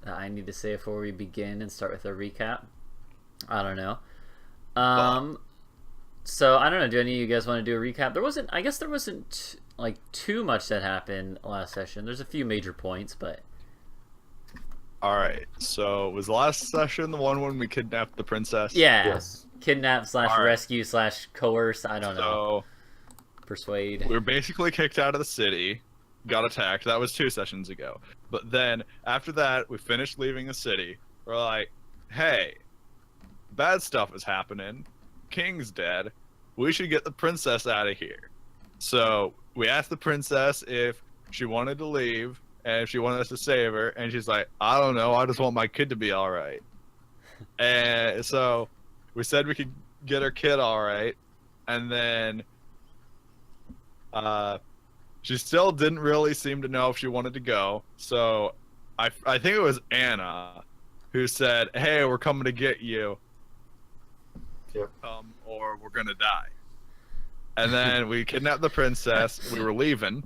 that I need to say before we begin and start with a recap? I don't know. So I don't know. Do any of you guys want to do a recap? I guess there wasn't like too much that happened last session. There's a few major points, but. All right. So was the last session the one when we kidnapped the princess? Yeah. Yes. Kidnap / rescue / coerce. I don't know. Persuade. We were basically kicked out of the city, got attacked. That was 2 sessions ago. But then after that, we finished leaving the city. We're like, hey, bad stuff is happening. King's dead. We should get the princess out of here. So we asked the princess if she wanted to leave and if she wanted us to save her, and she's like, I don't know, I just want my kid to be all right. And so we said we could get her kid all right, and then she still didn't really seem to know if she wanted to go. So I think it was Anna who said, hey, we're coming to get you. Yep. Or we're gonna die. And then we kidnapped the princess. We were leaving.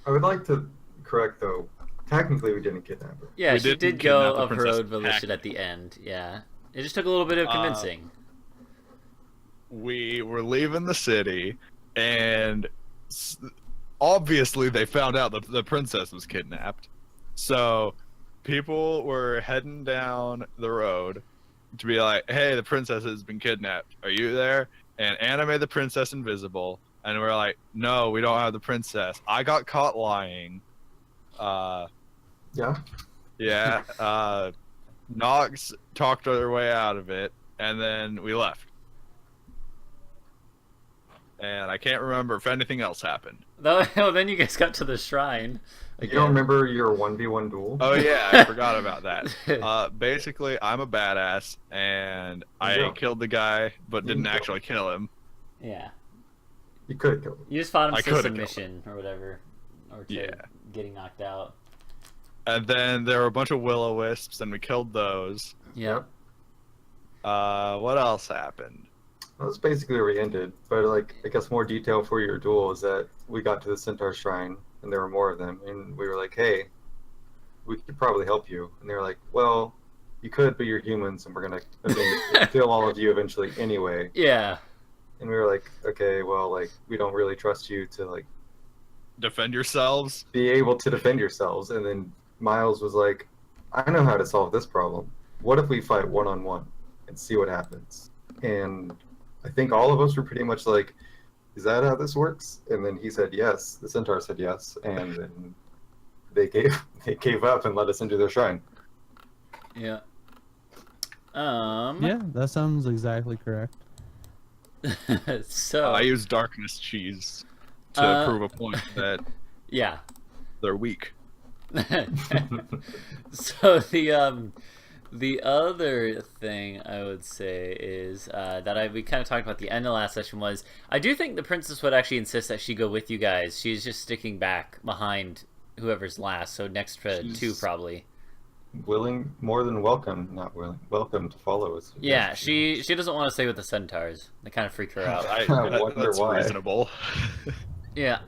I would like to correct, though. Technically, we didn't kidnap her. Yeah, We she didn't did kidnap go the of her princess own volition at the end. Yeah, it just took a little bit of convincing. We were leaving the city, and obviously they found out that the princess was kidnapped. So people were heading down the road to be like, hey, the princess has been kidnapped. Are you there? And Anna made the princess invisible. And we're like, no, we don't have the princess. I got caught lying. Yeah? Yeah. Nox talked her way out of it. And then we left. And I can't remember if anything else happened. Oh, then you guys got to the shrine. You don't remember your 1v1 duel? Oh yeah, I forgot about that. Basically, I'm a badass, and I killed the guy, but didn't actually kill him. Yeah. You could kill him. You just fought him I to could've submission or whatever. Or to getting knocked out. And then there were a bunch of will-o-wisps, and we killed those. Yep. What else happened? Well, that's basically where we ended. But, like, I guess more detail for your duel is that we got to the Centaur Shrine, and there were more of them, and we were like, hey, we could probably help you. And they were like, well, you could, but you're humans, and we're going to kill all of you eventually anyway. Yeah. And we were like, okay, well, like, we don't really trust you to, like, Defend yourselves? be able to defend yourselves. And then Miles was like, I know how to solve this problem. What if we fight one-on-one and see what happens? And I think all of us were pretty much like, is that how this works? And then he said yes. The Centaur said yes, and then they gave up and let us into their shrine. Yeah. Yeah, that sounds exactly correct. So I used darkness cheese to prove a point that yeah. they're weak. So the other thing I would say is that we kind of talked about the end of last session was I do think the princess would actually insist that she go with you guys. She's just sticking back behind whoever's last, so next to She's 2 probably. Willing, more than welcome, not willing, welcome to follow us. Yeah, she doesn't want to stay with the centaurs. They kind of freak her out. Wonder That's why. reasonable. Yeah.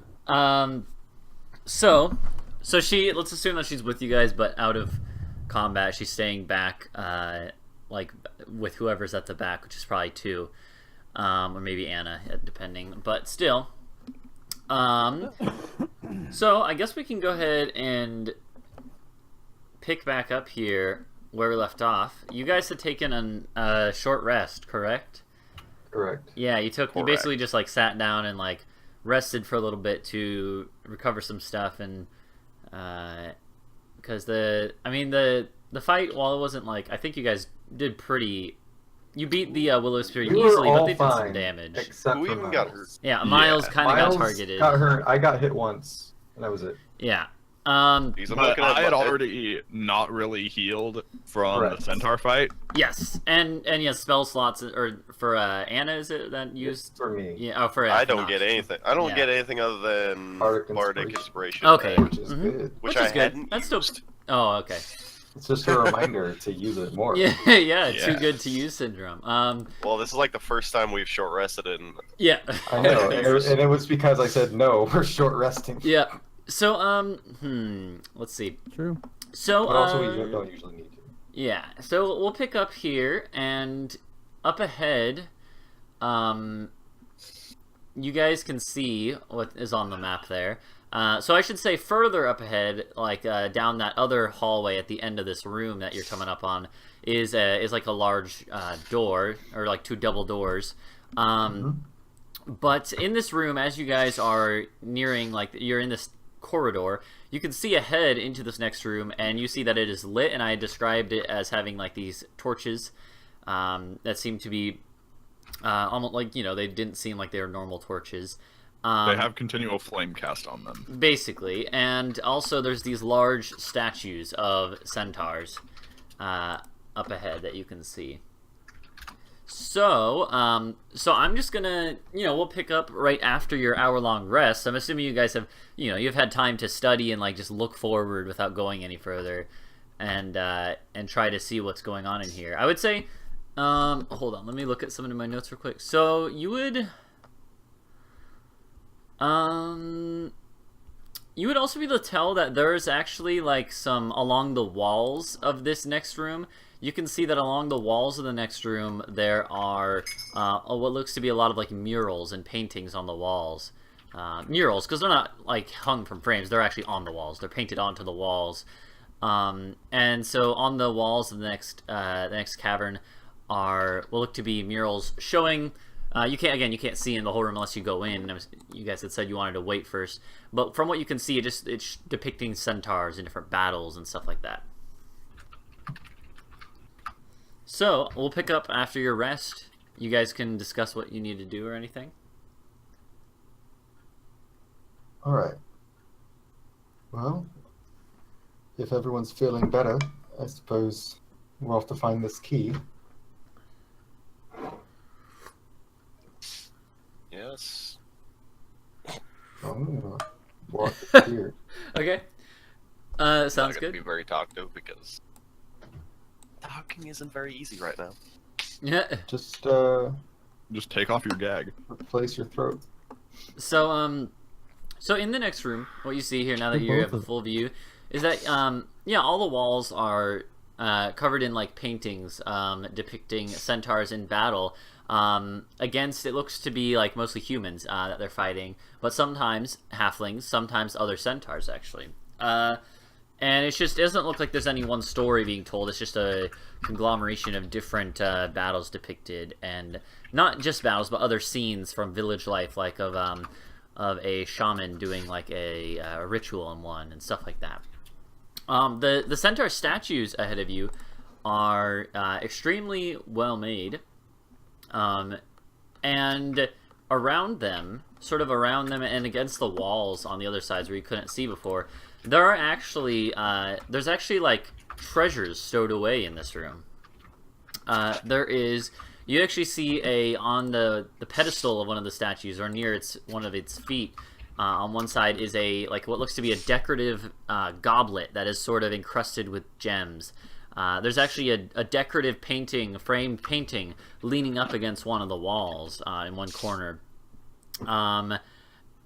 So she, let's assume that she's with you guys, but out of combat, she's staying back, like with whoever's at the back, which is probably 2, or maybe Anna, depending. But still, so I guess we can go ahead and pick back up here where we left off. You guys had taken a short rest, correct? Correct. Yeah, you basically just like sat down and like rested for a little bit to recover some stuff, and because the fight, while it wasn't like, I think you guys did pretty. You beat the Willow Spirit easily, but they did some damage. Except Who for even Miles. got hurt? Yeah, Miles kind of got targeted. Got hurt. I got hit once, and that was it. Yeah. Because I'm But looking at I had my- already not really healed from the Centaur fight. Yes, and yeah, spell slots or for Anna, is it that used For me. Yeah. Oh, for I don't Nox. get anything. I don't Yeah. get anything other than Bardic Bardic Inspiration. Inspiration. Okay. Which is good. Which is I good. hadn't That's still. used. Oh, okay. It's just a reminder to use it more. Yeah, yeah, too good to use syndrome. Well, this is like the first time we've short rested in. Yeah. I know, and it was because I said no. We're short resting. Yeah. So, let's see. True. So, But also, we don't usually need to. yeah, so we'll pick up here, and up ahead, you guys can see what is on the map there. So I should say further up ahead, like down that other hallway at the end of this room that you're coming up on, is like a large door, or like 2 double doors. But in this room, as you guys are nearing, like you're in this corridor, you can see ahead into this next room, and you see that it is lit, and I described it as having like these torches that seem to be almost like, you know, they didn't seem like they were normal torches. They have continual flame cast on them. Basically, and also there's these large statues of centaurs up ahead that you can see. So, so I'm just gonna, you know, we'll pick up right after your hour-long rest. I'm assuming you guys have, you know, you've had time to study and like just look forward without going any further, and try to see what's going on in here. I would say, hold on, let me look at some of my notes real quick. So you would also be able to tell that there's actually like some along the walls of this next room. You can see that along the walls of the next room there are what looks to be a lot of like murals and paintings on the walls. Murals, because they're not like hung from frames, they're actually on the walls. They're painted onto the walls. And so on the walls of the next cavern are what look to be murals showing. You can't see in the whole room unless you go in. You guys had said you wanted to wait first, but from what you can see, it's depicting centaurs in different battles and stuff like that. So we'll pick up after your rest. You guys can discuss what you need to do or anything. All right. Well, if everyone's feeling better, I suppose we're off to find this key. Yes. Oh, walk here. Okay. Not Sounds gonna good. be very talkative because talking isn't very easy right now. Yeah. Just Just take off your gag. replace your throat. So so in the next room, what you see here now that you have a full view is that yeah, all the walls are covered in like paintings depicting centaurs in battle against, it looks to be like mostly humans that they're fighting, but sometimes halflings, sometimes other centaurs actually. And it doesn't look like there's any one story being told. It's just a conglomeration of different battles depicted, and not just battles, but other scenes from village life, like of a shaman doing like a ritual in one and stuff like that. The centaur statues ahead of you are extremely well made, and around them, and against the walls on the other sides where you couldn't see before, there are actually there's actually like treasures stowed away in this room. You actually see on the pedestal of one of the statues, or near one of its feet, on one side is like what looks to be a decorative goblet that is sort of encrusted with gems. There's actually a decorative framed painting leaning up against one of the walls in one corner.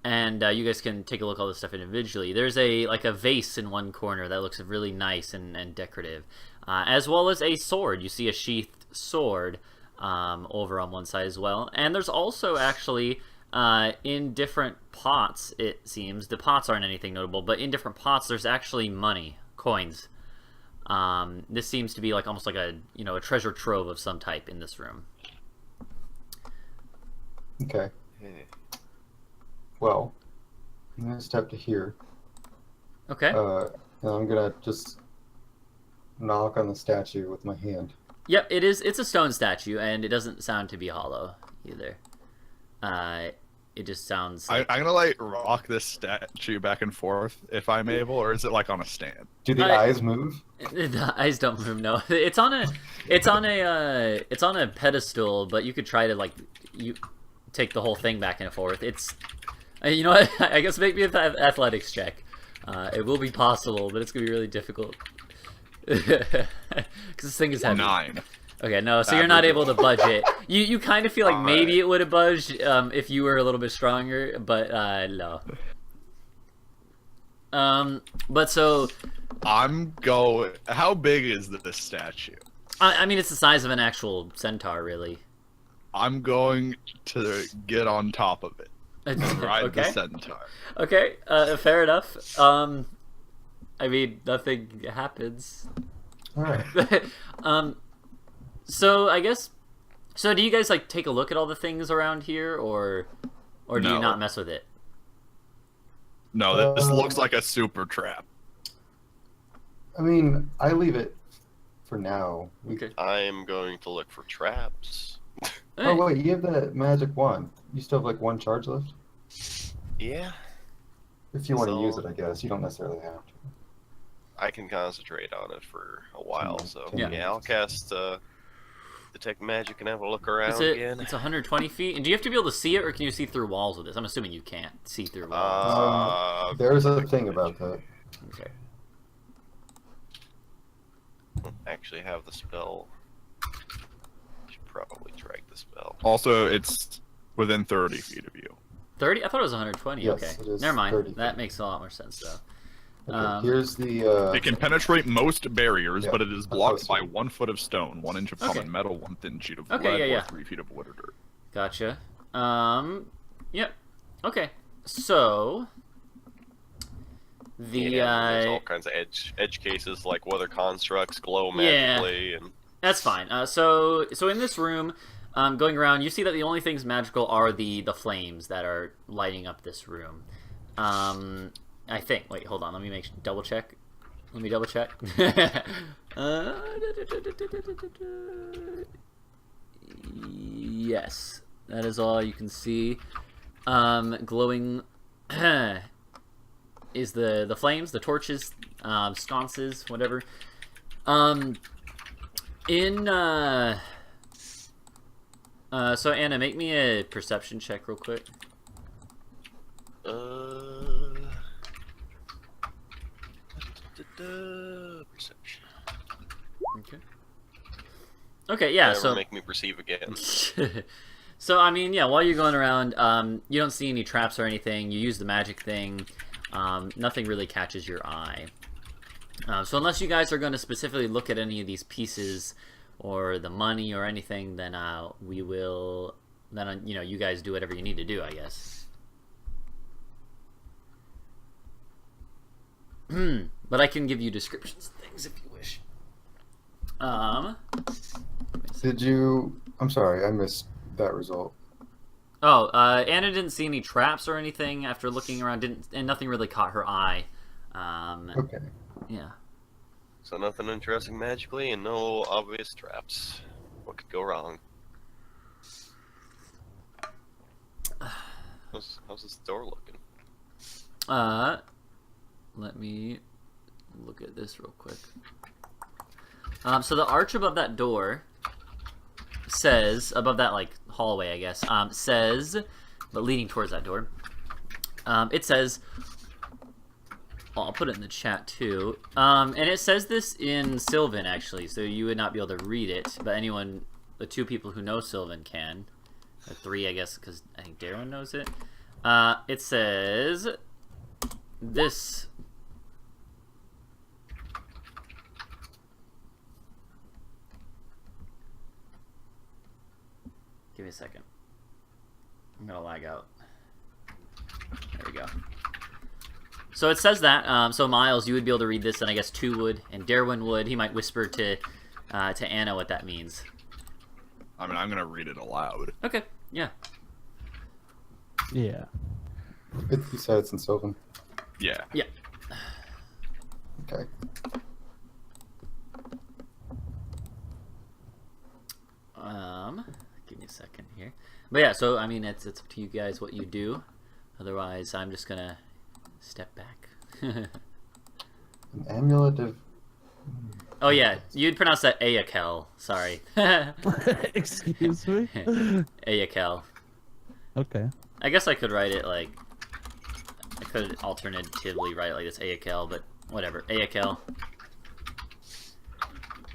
And you guys can take a look at all this stuff individually. There's a vase in one corner that looks really nice and decorative, as well as a sword. You see a sheathed sword over on one side as well. And there's also actually in different pots, it seems, the pots aren't anything notable, but in different pots there's actually money, coins. This seems to be like almost like a treasure trove of some type in this room. Okay. Well, I'm gonna step to here. Okay. And I'm gonna just knock on the statue with my hand. Yep, it's a stone statue, and it doesn't sound to be hollow either. It just sounds like... I'm gonna like rock this statue back and forth if I'm able, or is it like on a stand? Do the eyes move? The eyes don't move. No, it's on a pedestal, but you could try to you take the whole thing back and forth. It's, you know what? I guess make me an athletics check. It will be possible, but it's gonna be really difficult because this thing is heavy. 9. Okay, no, so you're not able to budge it. You kind of feel like maybe it would have budged if you were a little bit stronger, but no. But so I'm going. How big is this statue? I mean, it's the size of an actual centaur, really. I'm going to get on top of it. Ride the Okay. centaur. Okay, fair enough. I mean, nothing happens. All right. So I guess. So do you guys like take a look at all the things around here, or do you No. not mess with it? No, this looks like a super trap. I mean, I leave it for now. Okay. I'm going to look for traps. Oh wait, you have that magic wand. You still have like one charge left. Yeah, If you want to So- use it, I guess you don't necessarily have to. I can concentrate on it for a while. So Yeah. yeah, I'll cast detect magic and have a look around Is it? again. It's 120 feet. And do you have to be able to see it, or can you see through walls with this? I'm assuming you can't see through walls. There's a thing about that. Okay. Actually have the spell. Should probably drag the spell. Also, it's within 30 feet of you. 30? I thought it was 120. Yes, Okay. it is Never mind. 30 That feet. makes a lot more sense, though. Okay, here's the. It can penetrate most barriers, Yeah, but it is I blocked thought by so. 1 foot of stone, 1 inch of common Okay. metal, 1 thin sheet of Okay, lead, yeah, or yeah. 3 feet of wood or dirt. Gotcha. Yep. Okay. So the Yeah, there's all kinds of edge cases like weather constructs glow Yeah. magically and that's fine. So in this room, going around, you see that the only things magical are the flames that are lighting up this room. I think. Wait, hold on. Let me double check. Let me double check. Yes, that is all you can see. Glowing is the flames, the torches, sconces, whatever. So Anna, make me a perception check real quick. perception. Okay. Okay, yeah. Never So make me perceive again. so I mean, yeah. While you're going around, you don't see any traps or anything. You use the magic thing. Nothing really catches your eye. So unless you guys are going to specifically look at any of these pieces or the money or anything, then we will. Then you guys do whatever you need to do, I guess. But I can give you descriptions of things if you wish. Did you? I'm sorry, I missed that result. Oh, Anna didn't see any traps or anything after looking around. And nothing really caught her eye. Okay. Yeah. So nothing interesting magically and no obvious traps. What could go wrong? How's this door looking? Let me look at this real quick. So the arch above that door says, above that like hallway, I guess, says, but leading towards that door, it says, well, I'll put it in the chat too, and it says this in Sylvan actually, so you would not be able to read it, but anyone, the 2 people who know Sylvan can, or 3 I guess, because I think Darwin knows it. It says this. Give me a second. I'm gonna lag out. There we go. So it says that. So Miles, you would be able to read this, and I guess 2 would, and Darwin would. He might whisper to Anna what that means. I mean, I'm gonna read it aloud. Okay. Yeah. Yeah. You said it's in Sylvan. Yeah. Yeah. Okay. Give me a second here. But yeah, so I mean, it's up to you guys what you do. Otherwise, I'm just gonna step back. An amulet of. Oh yeah, you'd pronounce that Ayakel. Sorry. Excuse me. Ayakel. Okay. I guess I could write it like. I could alternatively write it like this, Ayakel, but whatever. Ayakel.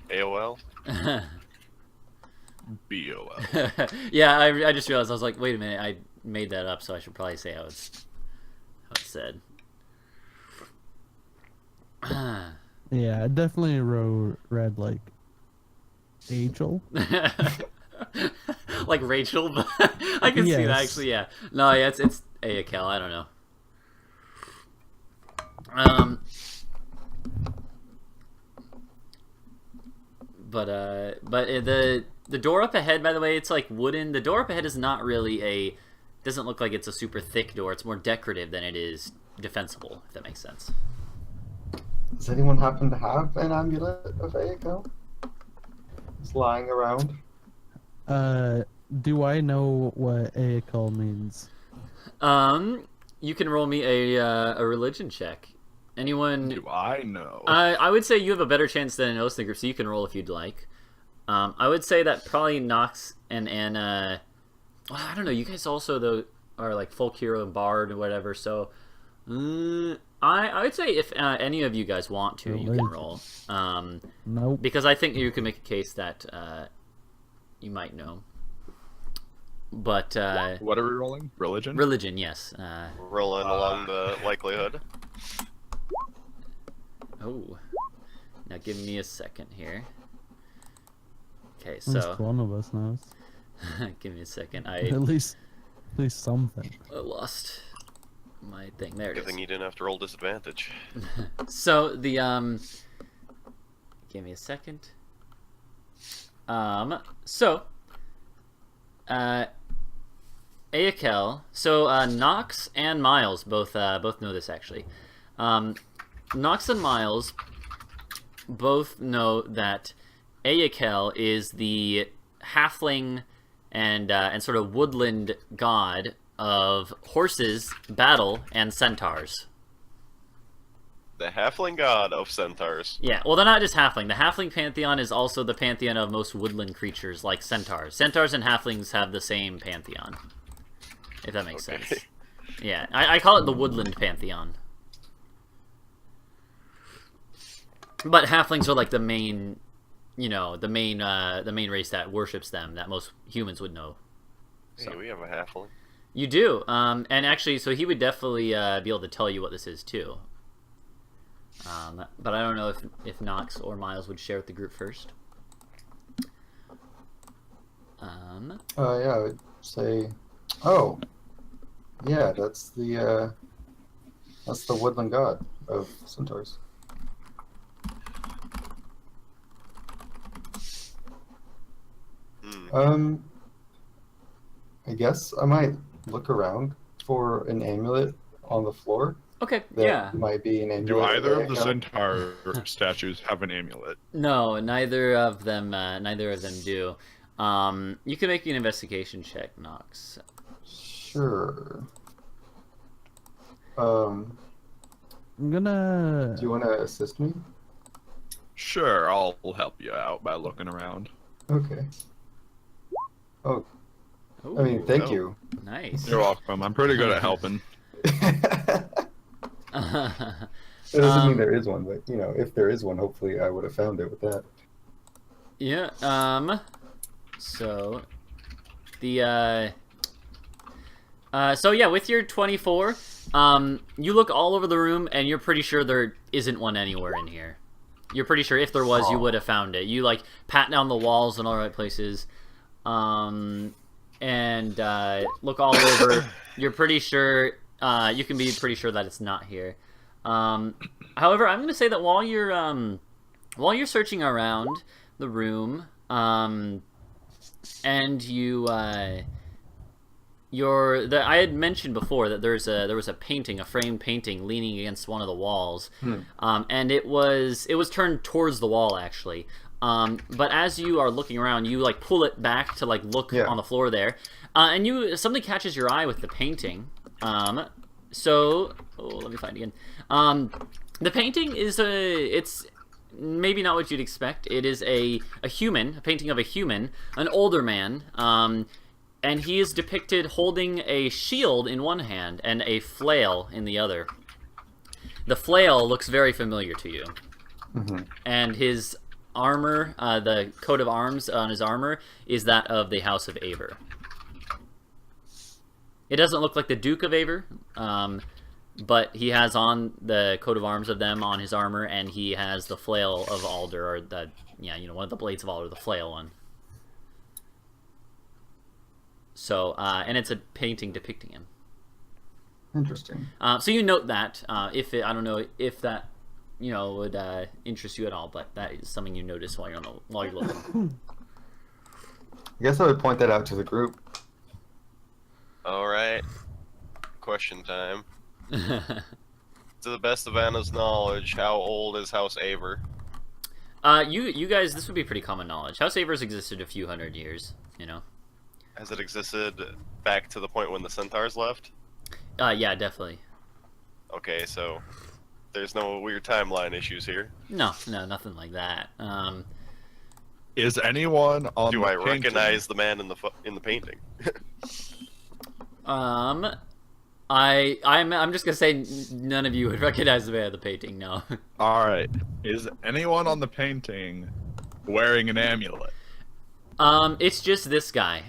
AOL? BOL. Yeah, I just realized, I was like, wait a minute, I made that up, so I should probably say how it's said. Yeah, I definitely read like Angel. Like Rachel, but I can see that Yes. actually. Yeah, no, yeah, it's Akel. I don't know. But the door up ahead, by the way, it's like wooden. The door up ahead is not really a. Doesn't look like it's a super thick door. It's more decorative than it is defensible, if that makes sense. Does anyone happen to have an amulet of Aiko? It's lying around. Do I know what Aekal means? You can roll me a religion check. Anyone? Do I know? I would say you have a better chance than an Oath group, so you can roll if you'd like. I would say that probably Nox and Anna. Well, I don't know. You guys also though are like folk hero and bard or whatever. So, I would say if any of you guys want to, you can roll. Nope. Because I think you can make a case that you might know. But What are we rolling? Religion? religion, yes. Rolling along the likelihood. Oh, now give me a second here. Okay, At least so one of us knows. give me a second. At I least something. lost my thing. There it Good thing is. you didn't have to roll disadvantage. So the give me a second. So Aekel. So Nox and Miles both know this actually. Nox and Miles both know that Aekel is the halfling and sort of woodland god of horses, battle, and centaurs. The halfling god of centaurs. Yeah, well, they're not just halfling. The halfling pantheon is also the pantheon of most woodland creatures, like centaurs. Centaurs and halflings have the same pantheon, if that makes sense. Yeah, I call it the woodland pantheon. But halflings are like the main, the main race that worships them, that most humans would know. Hey, we have a halfling. You do, and actually, so he would definitely be able to tell you what this is too. But I don't know if Nox or Miles would share with the group first. Yeah, I would say. Oh, yeah, that's the woodland god of centaurs. I guess I might look around for an amulet on the floor. Okay, That yeah. might be an amulet. Do either of the Aekel. centaur statues have an amulet? No, neither of them do. You can make an investigation check, Nox. Sure. I'm gonna. Do you want to assist me? Sure, I'll help you out by looking around. Okay. Oh, Ooh, I mean, thank no. you. nice. You're welcome. I'm pretty good at helping. It doesn't mean there is one, but if there is one, hopefully I would have found it with that. Yeah. So the so yeah, with your 24, you look all over the room and you're pretty sure there isn't one anywhere in here. You're pretty sure if there was, you would have found it. You like pat down the walls in all the right places, and look all over. You're pretty sure. You can be pretty sure that it's not here. However, I'm going to say that while you're searching around the room, and I had mentioned before that there was a painting, a framed painting, leaning against one of the walls, and it was turned towards the wall actually. But as you are looking around, you like pull it back to like look on the floor there, and something catches your eye with the painting. So let me find it again. The painting is it's maybe not what you'd expect. It is a painting of a human, an older man, and he is depicted holding a shield in one hand and a flail in the other. The flail looks very familiar to you, and his armor, the coat of arms on his armor, is that of the House of Aver. It doesn't look like the Duke of Aver, but he has on the coat of arms of them on his armor, and he has the flail of Alder, or the one of the blades of Alder, the flail one. So, and it's a painting depicting him. Interesting. So you note that. I don't know if that would interest you at all, but that is something you notice while you're looking. I guess I would point that out to the group. All right. Question time. To the best of Anna's knowledge, how old is House Aver? You guys, this would be pretty common knowledge. House Aver's existed a few hundred years. Has it existed back to the point when the Centaurs left? Yeah, definitely. Okay, so there's no weird timeline issues here. No, nothing like that. Is anyone on Do the I painting? recognize the man in the painting? I'm just gonna say none of you would recognize the man of the painting. No. All right. Is anyone on the painting wearing an amulet? It's just this guy.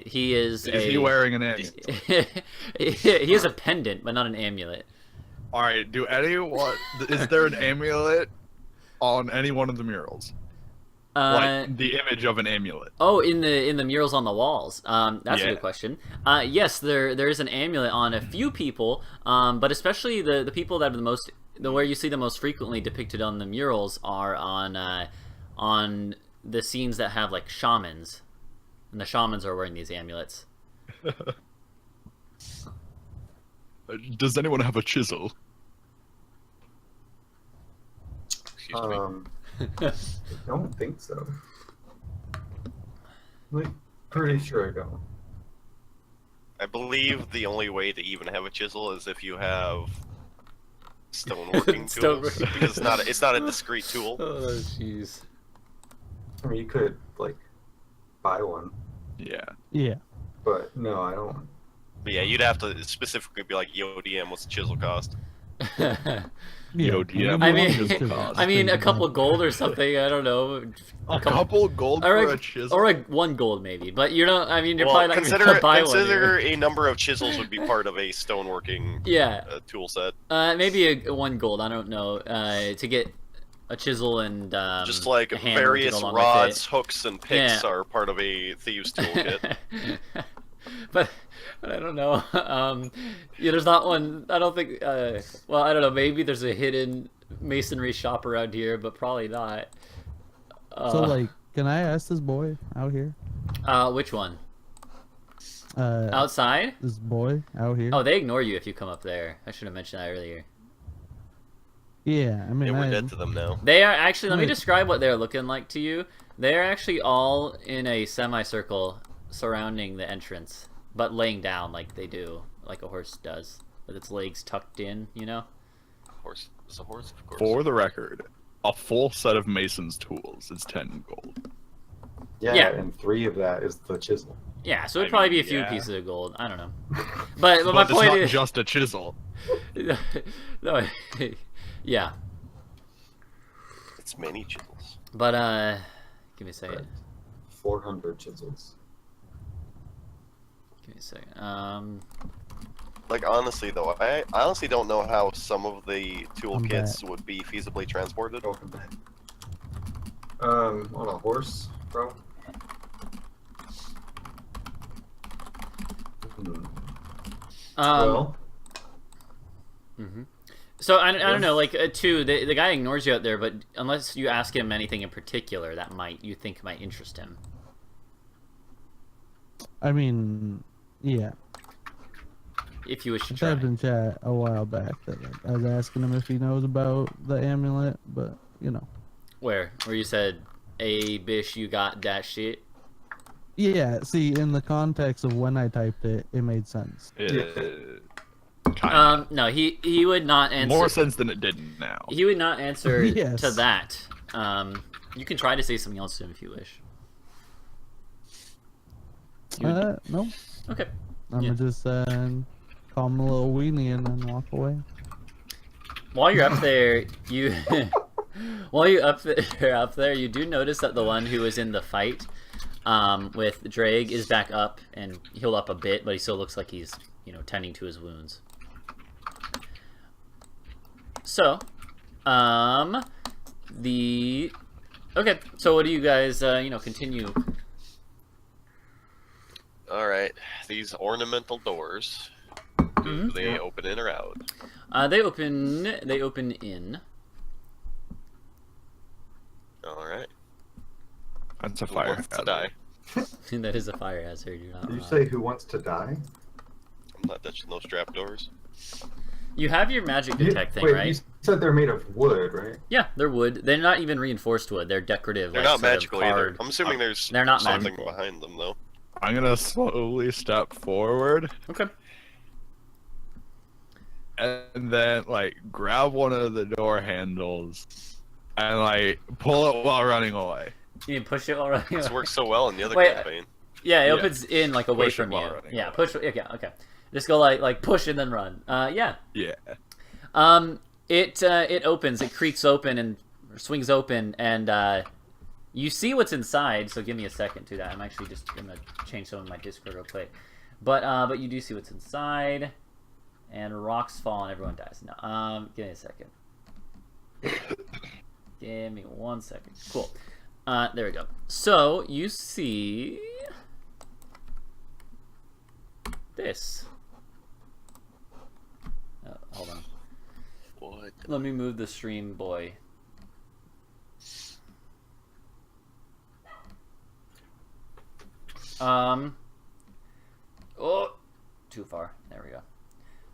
He is. Is he wearing an amulet? He has a pendant, but not an amulet. All right. Is there an amulet on any one of the murals? Like the image of an amulet. Oh, in the murals on the walls. That's a Yeah. good question. Yes, there is an amulet on a few people, but especially the people that are where you see the most frequently depicted on the murals are on the scenes that have like shamans, and the shamans are wearing these amulets. Does anyone have a chisel? Excuse me. I don't think so. Like, pretty sure I don't. I believe the only way to even have a chisel is if you have stoneworking tools. Stoneworking. Because it's not a discrete tool. Oh, jeez. I mean, you could like buy one, Yeah. Yeah. but no, I don't. But yeah, you'd have to specifically be like, yo, DM, what's the chisel cost? Yo, DM, I what mean, chisel cost? I mean, a couple gold or something. I don't know. A couple gold Or for a chisel. or one gold maybe. But you're not. I mean, you're Well, probably not consider going to buy one. consider a number of chisels would be part of a stoneworking Yeah. tool set. Maybe one gold. I don't know. To get a chisel and Just like a hammer to various go along with rods, it. hooks, and picks Yeah. are part of a thieves' toolkit. but I don't know. There's not one. I don't think. Well, I don't know. Maybe there's a hidden masonry shop around here, but probably not. So, like, can I ask this boy out here? Which one? Uh, Outside? This boy out here? Oh, they ignore you if you come up there. I should have mentioned that earlier. Yeah, I mean, Yeah, we're dead to them now. They are actually. Let me Wait. describe what they're looking like to you. They are actually all in a semicircle surrounding the entrance, but laying down like they do, like a horse does, with its legs tucked in. Horse is a horse, of course. For the record, a full set of mason's tools is 10 gold. Yeah, Yeah. and 3 of that is the chisel. Yeah, so it'd I probably mean, be a few yeah. pieces of gold. I don't know. But my But it's point not is, just a chisel. no, yeah. It's many chisels. But give me a second. 400 chisels. Give me a second. Like, honestly, though, I honestly don't know how some of the toolkits back. would be feasibly transported. Welcome back. On a horse, bro. Well, Mhm. So I don't know, like too, the guy ignores you out there, but unless you ask him anything in particular that you think might interest him. I mean, yeah. If you wish to I try. typed in chat a while back that like, I was asking him if he knows about the amulet, but you know. Where you said, "Hey, bish, you got that shit." Yeah, see, in the context of when I typed it, it made sense. Kind No, he would not answer. More sense than it did now. He would not answer Yes. to that. You can try to say something else to him if you wish. No. Okay. I'm Yeah. gonna just call him a little weenie and then walk away. While you're up there, you up there, you do notice that the one who was in the fight with Drake is back up and healed up a bit, but he still looks like he's tending to his wounds. So, okay. So what do you guys, continue? All right. These ornamental doors. Do they open in or out? They open in. All right. That's a Who fire wants to hazard. die? That is a fire hazard. You're not Did you wrong. say who wants to die? I'm not touching those trap doors. You have your magic detect thing, Wait, right? you said they're made of wood, right? Yeah, they're wood. They're not even reinforced wood. They're decorative. They're like, not sort of magical either. hard. I'm assuming there's They're not something magical. behind them, though. I'm gonna slowly step forward Okay. and then like grab one of the door handles and like pull it while running away. You can push it already. This worked so well in the other Wait, campaign. Yeah, it Yeah. opens in like away Push it from you. while running Yeah, away. push. Okay. Just go like push and then run. Yeah. Yeah. It opens. It creaks open and swings open, and you see what's inside. So give me a second to that. I'm actually just gonna change some of my Discord real quick. But you do see what's inside, and rocks fall and everyone dies. No. Give me a second. Give me 1 second. Cool. There we go. So you see this. Oh, hold on. What? Let me move the stream, boy. Oh, too far. There we go.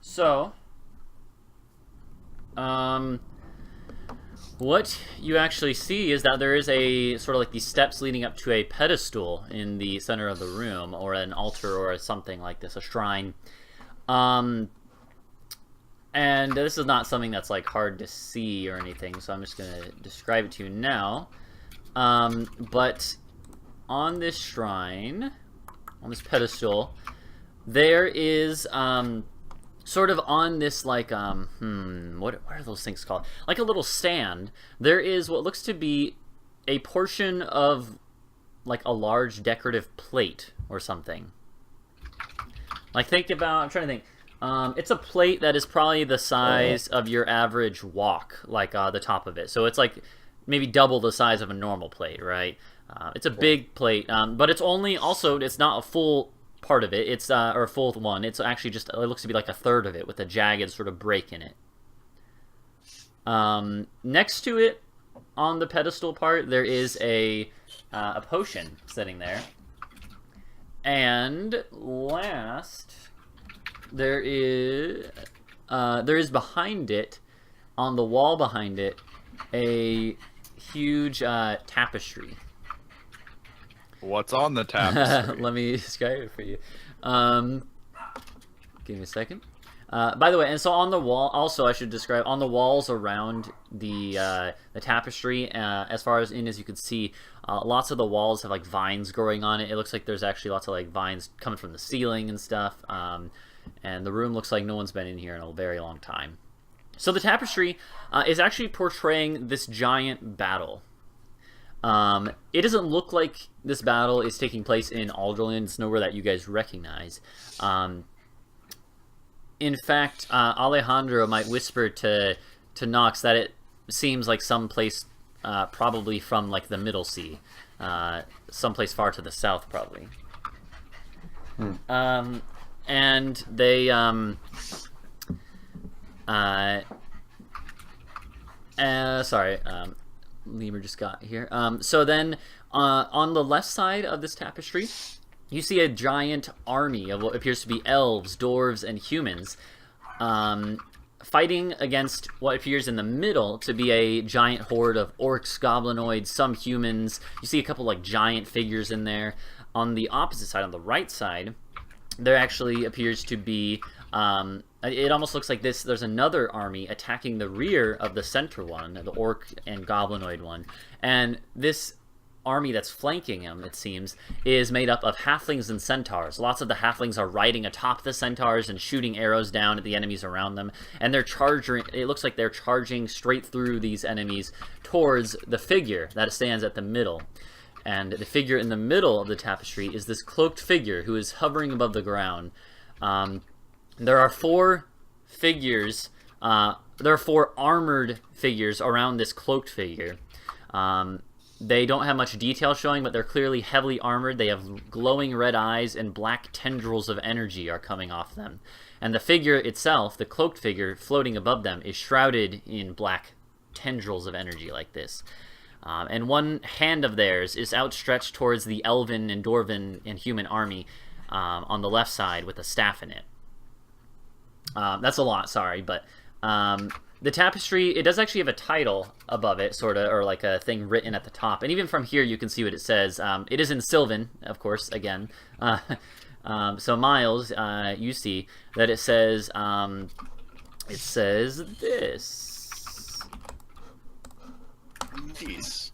So, what you actually see is that there is a sort of like these steps leading up to a pedestal in the center of the room, or an altar, or something like this, a shrine. And this is not something that's like hard to see or anything, so I'm just gonna describe it to you now. But on this shrine, on this pedestal, there is sort of on this like what are those things called? Like a little stand. There is what looks to be a portion of like a large decorative plate or something. Like think about, I'm trying to think. It's a plate that is probably the size of your average wok, like the top of it. So it's like maybe double the size of a normal plate, right? It's a big plate, but it's only also, it's not a full part of it. It's or a full one. It's actually just, it looks to be like a third of it with a jagged sort of break in it. Next to it, on the pedestal part, there is a potion sitting there. And last, there is behind it, on the wall behind it, a huge tapestry. What's on the tapestry? Let me describe it for you. Give me a second. By the way, and so on the wall, also I should describe, on the walls around the tapestry, as far as in as you can see, lots of the walls have like vines growing on it. It looks like there's actually lots of like vines coming from the ceiling and stuff. And the room looks like no one's been in here in a very long time. So the tapestry is actually portraying this giant battle. It doesn't look like this battle is taking place in Alderland. It's nowhere that you guys recognize. In fact, Alejandro might whisper to Nox that it seems like someplace probably from like the Middle Sea. Someplace far to the south, probably. And they Lemur just got here. So then on the left side of this tapestry, you see a giant army of what appears to be elves, dwarves, and humans fighting against what appears in the middle to be a giant horde of orcs, goblinoids, some humans. You see a couple like giant figures in there. On the opposite side, on the right side, there actually appears to be it almost looks like this. There's another army attacking the rear of the center one, the orc and goblinoid one, and this army that's flanking him, it seems, is made up of halflings and centaurs. Lots of the halflings are riding atop the centaurs and shooting arrows down at the enemies around them, and they're charging. It looks like they're charging straight through these enemies towards the figure that stands at the middle. And the figure in the middle of the tapestry is this cloaked figure who is hovering above the ground. There are four figures there are 4 armored figures around this cloaked figure. They don't have much detail showing, but they're clearly heavily armored. They have glowing red eyes, and black tendrils of energy are coming off them. And the figure itself, the cloaked figure floating above them, is shrouded in black tendrils of energy like this. And one hand of theirs is outstretched towards the elven and dwarven and human army on the left side with a staff in it. That's a lot, sorry, but the tapestry, it does actually have a title above it, sort of, or like a thing written at the top. And even from here, you can see what it says. It is in Sylvan, of course, again. So Miles, you see that it says this. Peace.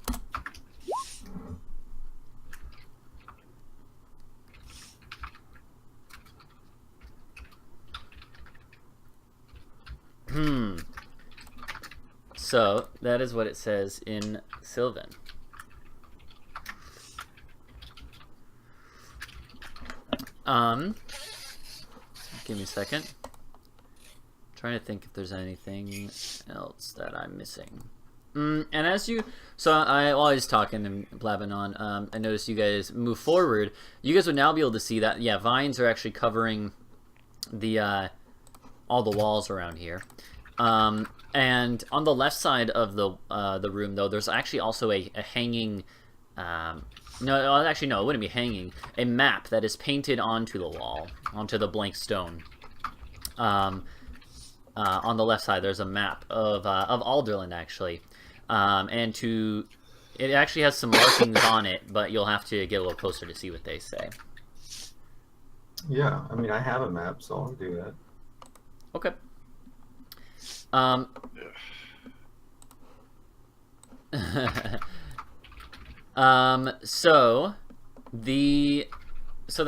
So, that is what it says in Sylvan. Give me a second. Trying to think if there's anything else that I'm missing. And as you... So, while I was talking and blabbing on, I noticed you guys move forward. You guys would now be able to see that, yeah, vines are actually covering the, all the walls around here. And on the left side of the room, though, there's actually also a hanging... no, actually, no, it wouldn't be hanging. A map that is painted onto the wall, onto the blank stone. On the left side, there's a map of Alderland, actually. And it actually has some markings on it, but you'll have to get a little closer to see what they say. Yeah, I mean, I have a map, so I'll do that. Okay. So the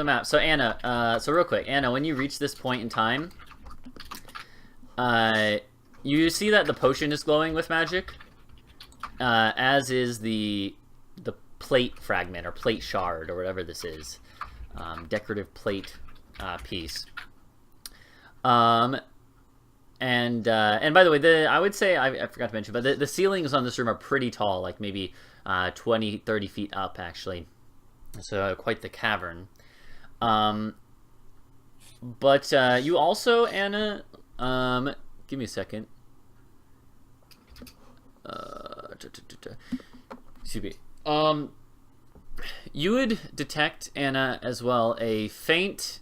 map. So Anna, so real quick, Anna, when you reach this point in time, you see that the potion is glowing with magic, as is the plate fragment or plate shard or whatever this is, decorative plate piece. And by the way, I would say, I forgot to mention, but the ceilings on this room are pretty tall, like maybe 20, 30 feet up, actually. So quite the cavern. But you also, Anna, give me a second. Excuse me. You would detect, Anna, as well, a faint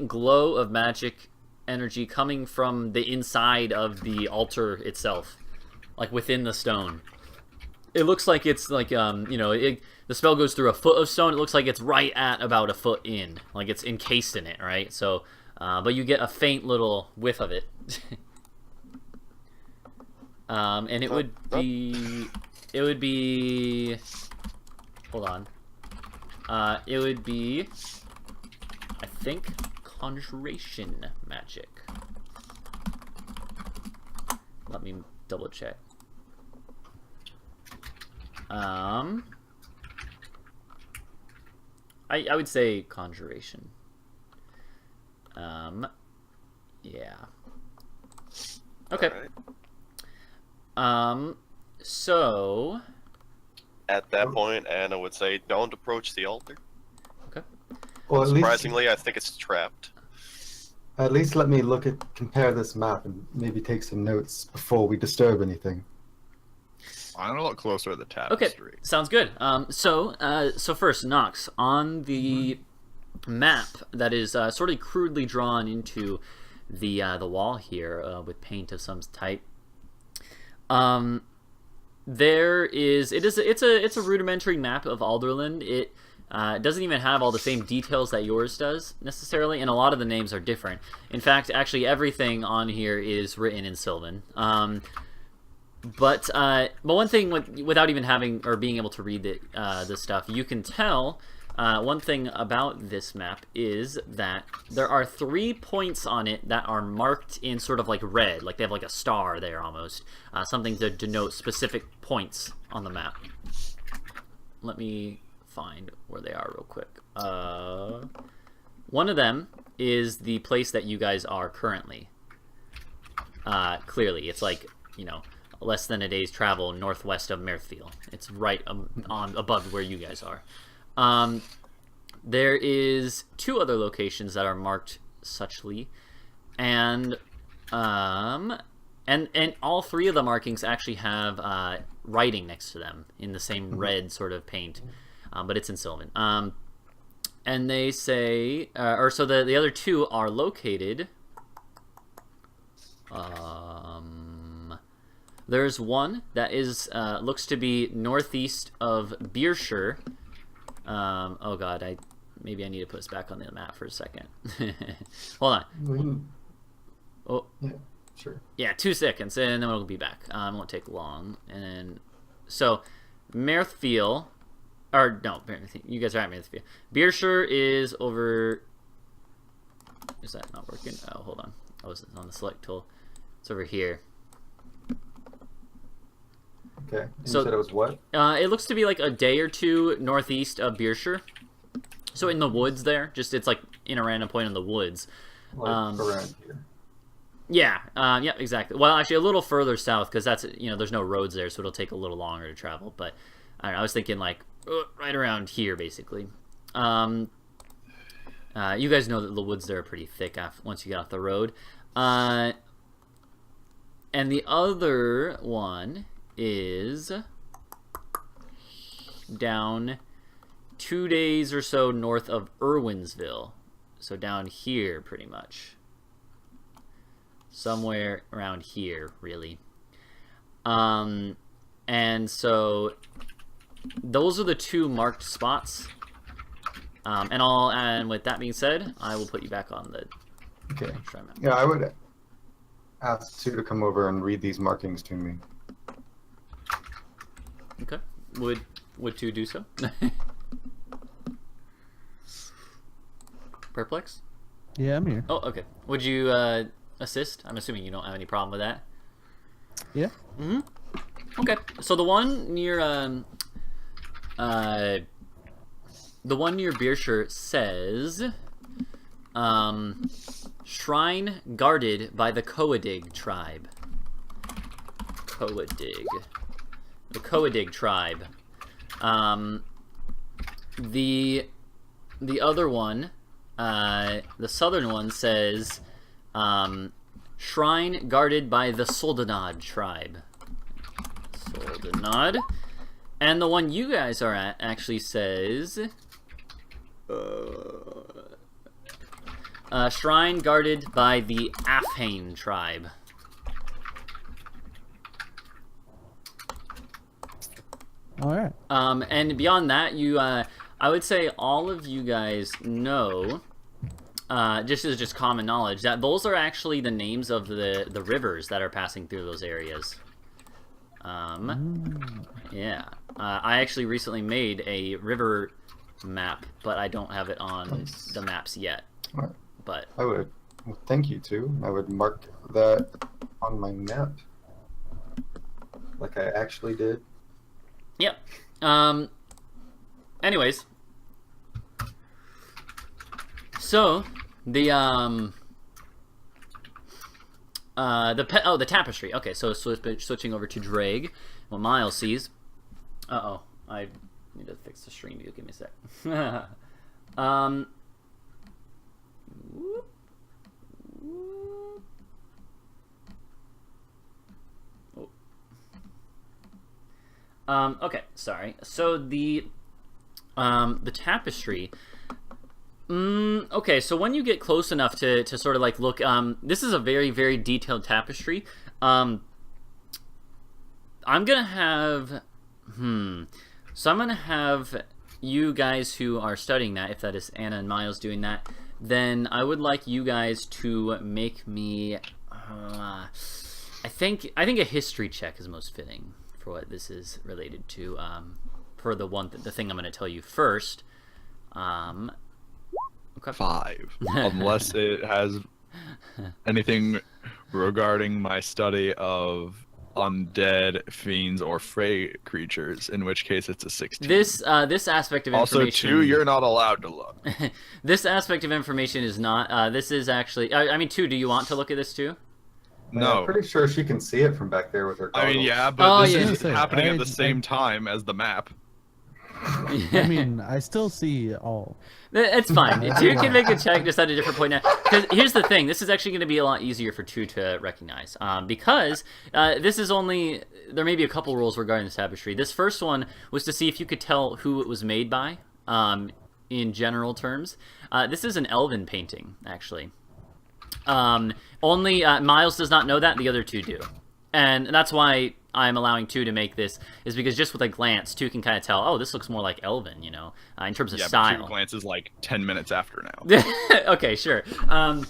glow of magic energy coming from the inside of the altar itself, like within the stone. It looks like it's like the spell goes through a foot of stone. It looks like it's right at about a foot in, like it's encased in it, right? So, but you get a faint little whiff of it. And it would be, hold on. It would be, I think, conjuration magic. Let me double check. I would say conjuration. Yeah. Okay. So at that point, Anna would say, "Don't approach the altar." Okay. Well, surprisingly, I think it's trapped. At least let me compare this map and maybe take some notes before we disturb anything. I want to look closer at the tapestry. Okay, sounds good. So first, Nox, on the map that is sort of crudely drawn into the wall here with paint of some type. It's a rudimentary map of Alderland. It doesn't even have all the same details that yours does necessarily, and a lot of the names are different. In fact, actually everything on here is written in Sylvan. But one thing, without even having or being able to read this stuff, you can tell one thing about this map is that there are 3 points on it that are marked in sort of like red, like they have like a star there almost, something to denote specific points on the map. Let me find where they are real quick. One of them is the place that you guys are currently. clearly. It's like, less than a day's travel northwest of Mirthfield. It's right above where you guys are. There is 2 other locations that are marked suchly, and all 3 of the markings actually have writing next to them in the same red sort of paint, but it's in Sylvan. And they say, so the other 2 are located. There's one that is looks to be northeast of Beershire. Oh god, maybe I need to put this back on the map for a second. Hold on. Oh, yeah, sure. Yeah, 2 seconds, and then we'll be back. It won't take long. And so, Mirthfield, or no, you guys are at Mirthfield. Beershire is over. Is that not working? Oh, hold on. I was on the select tool. It's over here. Okay. So you said it was what? It looks to be like a day or 2 northeast of Beershire. So in the woods there, it's like in a random point in the woods. Like around here. Yeah, yeah, exactly. Well, actually, a little further south because that's there's no roads there, so it'll take a little longer to travel. But I don't know, I was thinking like right around here, basically. You guys know that the woods there are pretty thick once you get off the road. And the other one is down 2 days or so north of Irwinsville. So down here, pretty much. Somewhere around here, really. And so those are the 2 marked spots. And with that being said, I will put you back on the Okay. map. Yeah, I would ask Sue to come over and read these markings to me. Okay. Would 2 do so? Perplex? Yeah, I'm here. Oh, okay. Would you assist? I'm assuming you don't have any problem with that. Yeah. Mm-hmm. Okay. So the one near Beershire says shrine guarded by the Coadig tribe. Coadig. The Coadig tribe. The other one, the southern one says shrine guarded by the Soldanad tribe. Soldanad. And the one you guys are at actually says shrine guarded by the Afhane tribe. All right. And beyond that, I would say all of you guys know, just common knowledge, that those are actually the names of the rivers that are passing through those areas. Yeah. I actually recently made a river map, but I don't have it on the maps yet. Right. But I would. Well, thank you, too. I would mark that on my map. Like I actually did. yep. Anyways, so the tapestry. Okay, so switching over to Drag, what Miles sees. Uh-oh, I need to fix the stream view. Give me a sec. Okay, sorry. So the tapestry. Okay, so when you get close enough to sort of like look, this is a very, very detailed tapestry. I'm gonna have, so I'm gonna have you guys who are studying that, if that is Anna and Miles doing that, then I would like you guys to make me, I think a history check is most fitting for what this is related to, for the thing I'm gonna tell you first. Okay. 5, unless it has anything regarding my study of undead fiends or fey creatures, in which case it's a 16. This aspect of also information. 2, you're not allowed to look. This aspect of information is not. This is actually. I mean, 2. Do you want to look at this too? No. I'm pretty sure she can see it from back there with her goggles. I mean, yeah, but Oh, this yeah. is happening at I- the same time as the map. I mean, I still see all. It's fine. Two can make a check just at a different point now. Because here's the thing: this is actually going to be a lot easier for two to recognize, because this is only there may be a couple rules regarding this tapestry. This first one was to see if you could tell who it was made by, in general terms. This is an elven painting, actually. Only Miles does not know that; the other two do, and that's why I'm allowing two to make this, is because just with a glance, two can kind of tell, oh, this looks more like elven, you know, in terms of style. But two glances like 10 minutes after now. Okay, sure. But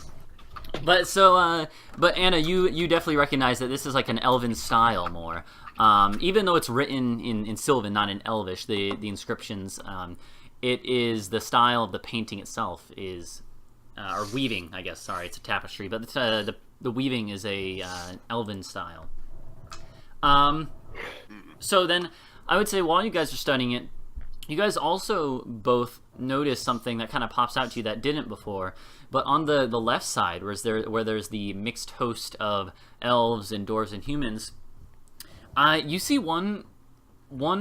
Anna, you definitely recognize that this is like an elven style more. Even though it's written in Sylvan, not in Elvish, the inscriptions, it is the style of the painting itself is, or weaving, I guess. Sorry, it's a tapestry, but the weaving is a elven style. So then, I would say while you guys are studying it, you guys also both notice something that kind of pops out to you that didn't before. But on the left side, where there's the mixed host of elves and dwarves and humans, you see one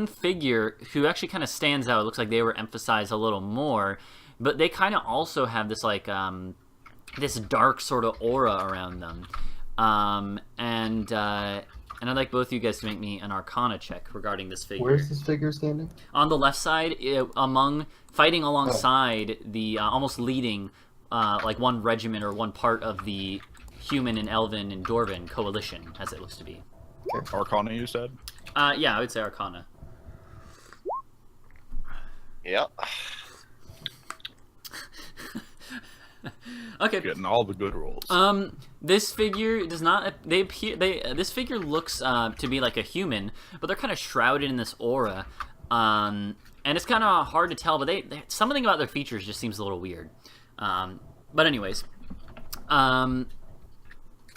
figure who actually kind of stands out. It looks like they were emphasized a little more, but they kind of also have this like this dark sort of aura around them. And I'd like both of you guys to make me an Arcana check regarding this figure. Where's this figure standing? On the left side, fighting alongside the almost leading like one regiment or one part of the human and elven and dwarven coalition, as it looks to be. Okay. Arcana, you said? Yeah, I would say Arcana. Yeah. Okay. Getting all the good rolls. This figure does not. This figure looks to be like a human, but they're kind of shrouded in this aura, and it's kind of hard to tell. But something about their features just seems a little weird. But anyways, so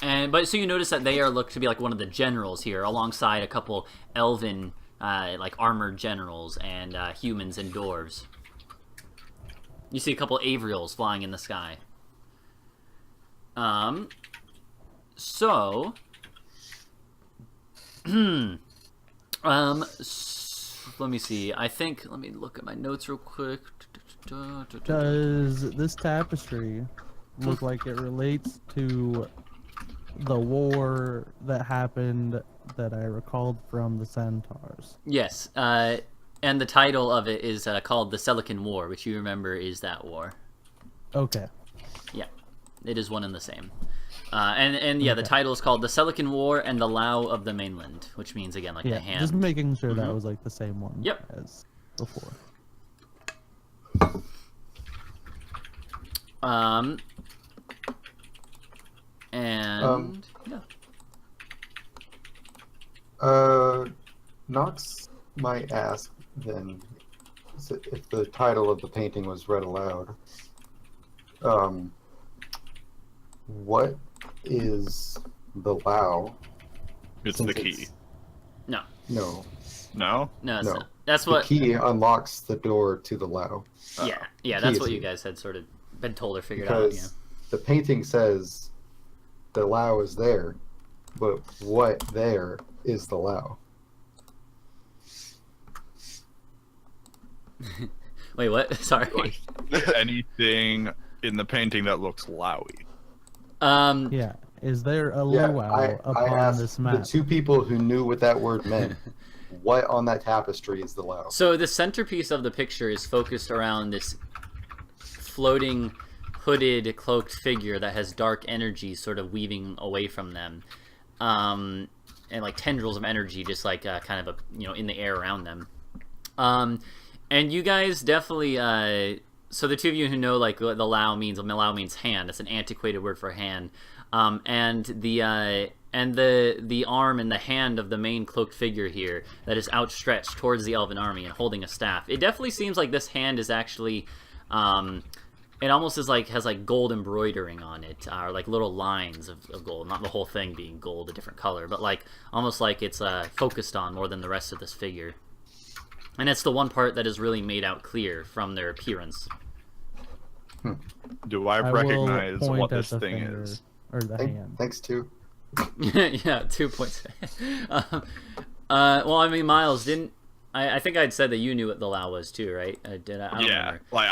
you notice that they look to be like one of the generals here, alongside a couple elven like armored generals and humans and dwarves. You see a couple Avriels flying in the sky. So, let me see. Let me look at my notes real quick. Does this tapestry look like it relates to the war that happened that I recalled from the Centaurs? Yes, and the title of it is called the Selican War, which you remember is that war. Okay. Yeah, it is one and the same. And yeah, the title is called the Selican War and the Lao of the Mainland, which means again like the hand. Just making sure that was like the same one. Yep. As before. And yeah. Nox might ask then if the title of the painting was read aloud. What is the Lao? It's the key. No. No. No? No, it's No. not. That's The what. key unlocks the door to the Lao. Yeah, that's what you guys had sort of been told or figured out. Yeah. Because the painting says the Lao is there, but what there is the Lao? Wait, what? Sorry. Anything in the painting that looks Laowy. Yeah. Is there a Yeah, luau I upon asked this the map? two people who knew what that word meant. What on that tapestry is the Lao? So the centerpiece of the picture is focused around this floating, hooded, cloaked figure that has dark energy sort of weaving away from them, and like tendrils of energy, just like kind of in the air around them. And you guys definitely. So the two of you who know like what the Lao means hand. It's an antiquated word for hand. And the arm and the hand of the main cloaked figure here that is outstretched towards the elven army and holding a staff. It definitely seems like this hand is actually, it almost is like has like gold embroidering on it, or like little lines of gold. Not the whole thing being gold, a different color, but like almost like it's focused on more than the rest of this figure. And it's the one part that is really made out clear from their appearance. Do I will recognize point what at this the thing finger, is? or the hand. Thanks to. Yeah, 2 points. Well, I mean, Miles, didn't I think I'd said that you knew what the Lao was too, right? Did I? I don't Yeah, remember. like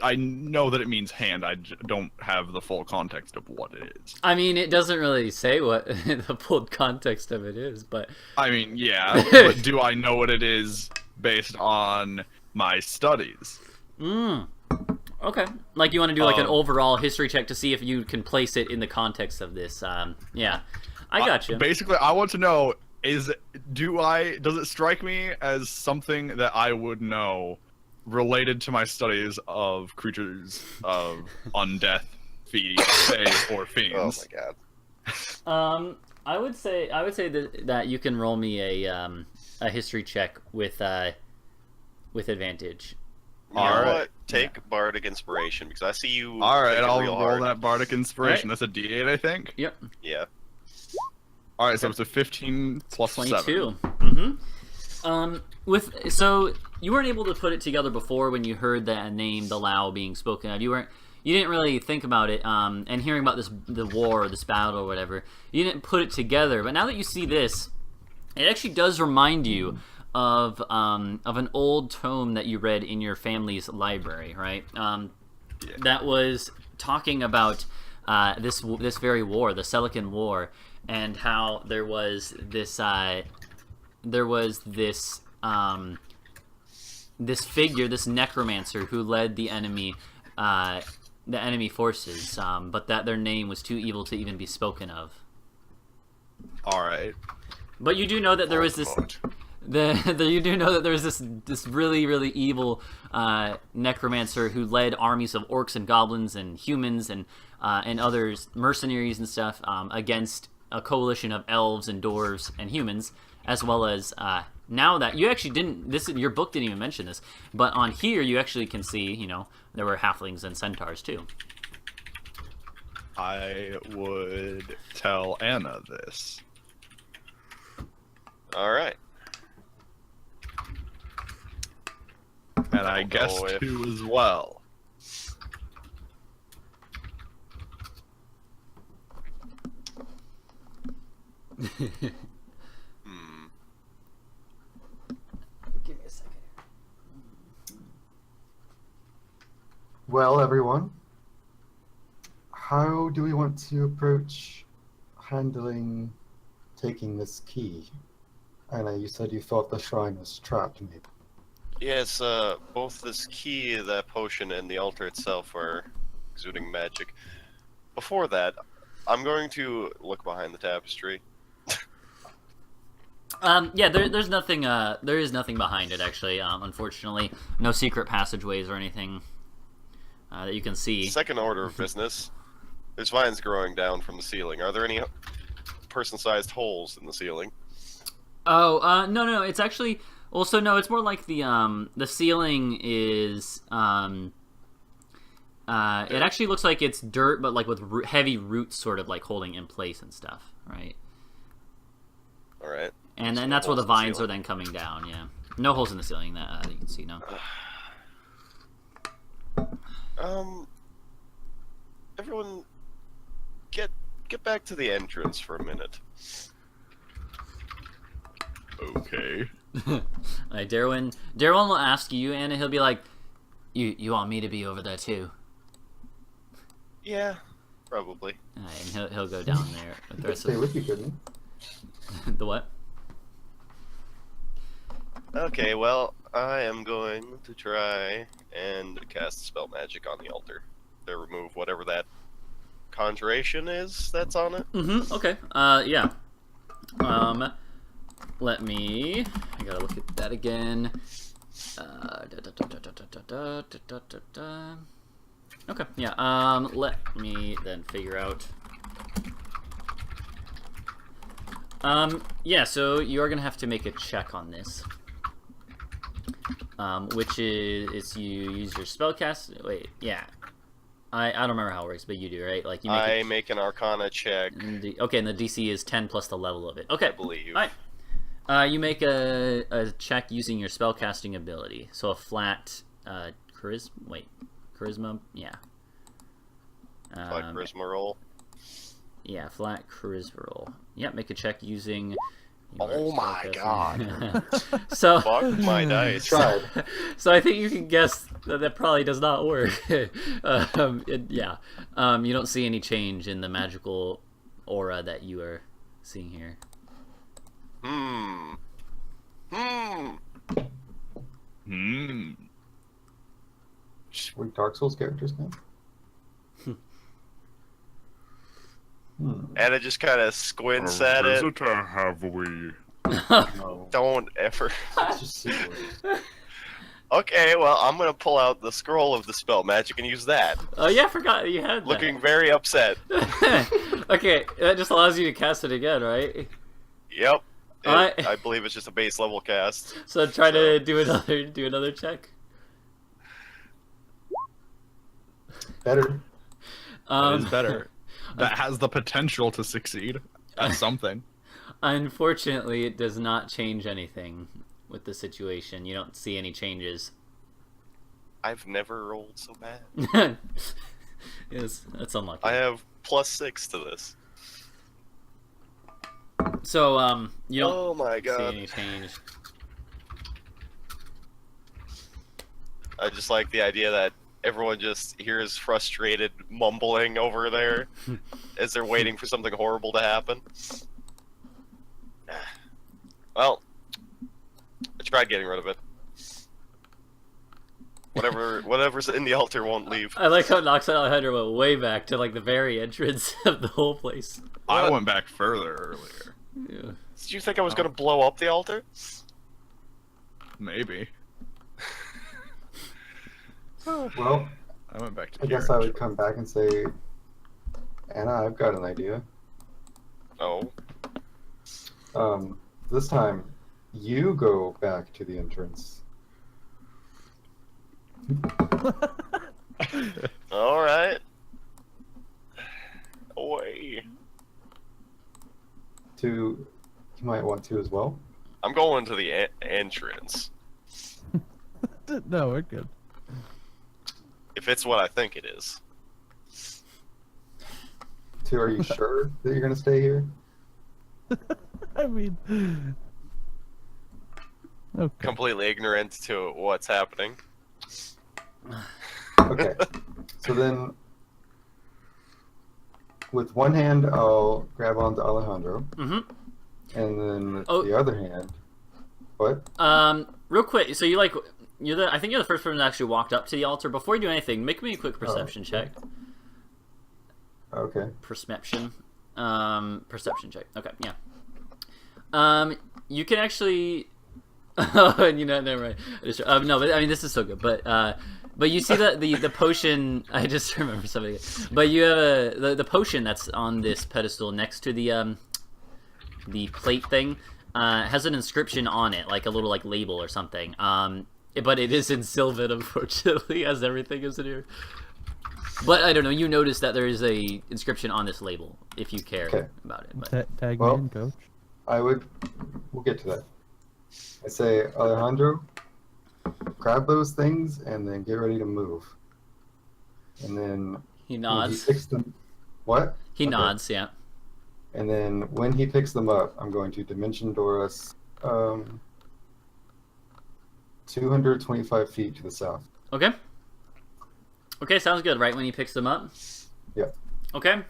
I know that it means hand. Don't have the full context of what it is. I mean, it doesn't really say what the full context of it is, but I mean, yeah, but do I know what it is based on my studies? Okay. Like you want to do like an overall history check to see if you can place it in the context of this. Yeah, I got you. Basically, I want to know does it strike me as something that I would know related to my studies of creatures of undeath, fae, or fiends? Oh my god. I would say that you can roll me a history check with advantage. You know Alright. what? Take Bardic Inspiration, because I see you. All right, thinking I'll real roll hard. that bardic inspiration. Alright. That's a D8, I think. Yep. Yeah. All right, so it's a 15 plus 22. 7. So you weren't able to put it together before when you heard that name, the Lao, being spoken of. You didn't really think about it, and hearing about the war or this battle or whatever, you didn't put it together. But now that you see this, it actually does remind you of an old tome that you read in your family's library, right? That was talking about this very war, the Selican War, and how there was this this figure, this necromancer, who led the enemy forces, but that their name was too evil to even be spoken of. All right. But you do know that there was this. You do know that there was this really, really evil necromancer who led armies of orcs and goblins and humans and others, mercenaries and stuff, against a coalition of elves and dwarves and humans, as well as now that you actually didn't. Your book didn't even mention this, but on here you actually can see, there were halflings and centaurs too. I would tell Anna this. All right. And I guess if- 2 as well. Give me a second. Well, everyone, how do we want to approach handling taking this key? Anna, you said you thought the shrine was trapped, maybe. Yes, both this key, that potion, and the altar itself are exuding magic. Before that, I'm going to look behind the tapestry. Yeah, there's nothing. There is nothing behind it, actually. Unfortunately, no secret passageways or anything that you can see. Second order of business. There's vines growing down from the ceiling. Are there any person-sized holes in the ceiling? Oh, no. It's actually also no. It's more like the ceiling is it actually looks like it's dirt, but like with heavy roots, sort of like holding in place and stuff, right? All right. And then that's where the vines are then coming down. Yeah, no holes in the ceiling that you can see. No. Everyone, get back to the entrance for a minute. Okay. Like Darwin will ask you, and he'll be like, "You want me to be over there too?" Yeah, probably. And he'll go down there with the rest Stay of with you, couldn't the what? Okay, well, I am going to try and cast spell magic on the altar to remove whatever that conjuration is that's on it. Mm-hmm. Okay. Yeah. Let me. I gotta look at that again. Okay. Yeah. Let me then figure out. Yeah. So you are gonna have to make a check on this. Which is you use your spellcast. Wait. Yeah. I don't remember how it works, but you do, right? Like you make make an Arcana check. Okay, and the DC is 10 plus the level of it. Okay. I believe. All right. You make a check using your spellcasting ability. So a flat charisma. Yeah. Like charisma roll. Yeah, flat charisma roll. Yeah, make a check using. Oh my god. So. Fuck my dice. Tried. So I think you can guess that that probably does not work. Yeah. You don't see any change in the magical aura that you are seeing here. We're Dark Souls characters now. And it just kind of squints at it. have we? No, Don't ever. it's just super. Okay, well, I'm gonna pull out the scroll of the spell magic and use that. Oh yeah, I forgot you had that. Looking very upset. Okay, that just allows you to cast it again, right? Yep. Alright. I believe it's just a base level cast. So try to do another check. Better. That is better. That has the potential to succeed at something. Unfortunately, it does not change anything with the situation. You don't see any changes. I've never rolled so bad. Yes, that's unlucky. I have +6 to this. So, you don't Oh my see god. any change. I just like the idea that everyone just hears frustrated mumbling over there as they're waiting for something horrible to happen. Well, I tried getting rid of it. Whatever's in the altar won't leave. I like how Nox and Alejandro went way back to like the very entrance of the whole place. I went back further earlier. Yeah. Did you think I was gonna blow up the altar? Maybe. Well, I went back to I guess I would come back and say, Anna, I've got an idea. Oh. This time, you go back to the entrance. Alright. Away. You might want to as well. I'm going to the entrance. No, we're good. If it's what I think it is. Are you sure that you're gonna stay here? I mean, okay. Completely ignorant to what's happening. Okay. So then, with one hand, I'll grab onto Alejandro, Mm-hmm. and then with Oh. the other hand, what? Real quick. So you like I think you're the first person that actually walked up to the altar. Before you do anything, make me a quick perception check. Okay. Perception. Perception check. Okay, yeah. You can actually. Oh, never mind. No, but I mean, this is so good. But you see the potion. I just remember something. But you have the potion that's on this pedestal next to the plate thing. Has an inscription on it, like a little like label or something. But it is in Sylvan, unfortunately, as everything is in here. But I don't know. You notice that there is a inscription on this label, if you care Okay. about it. But... Tag Well- me in, coach. We'll get to that. I say, Alejandro, grab those things and then get ready to move. And then He when nods. He picks them. What? He Okay. nods. Yeah. And then when he picks them up, I'm going to Dimension Door us 225 feet to the south. Okay. Okay, sounds good. Right when he picks them up. Yep. Okay.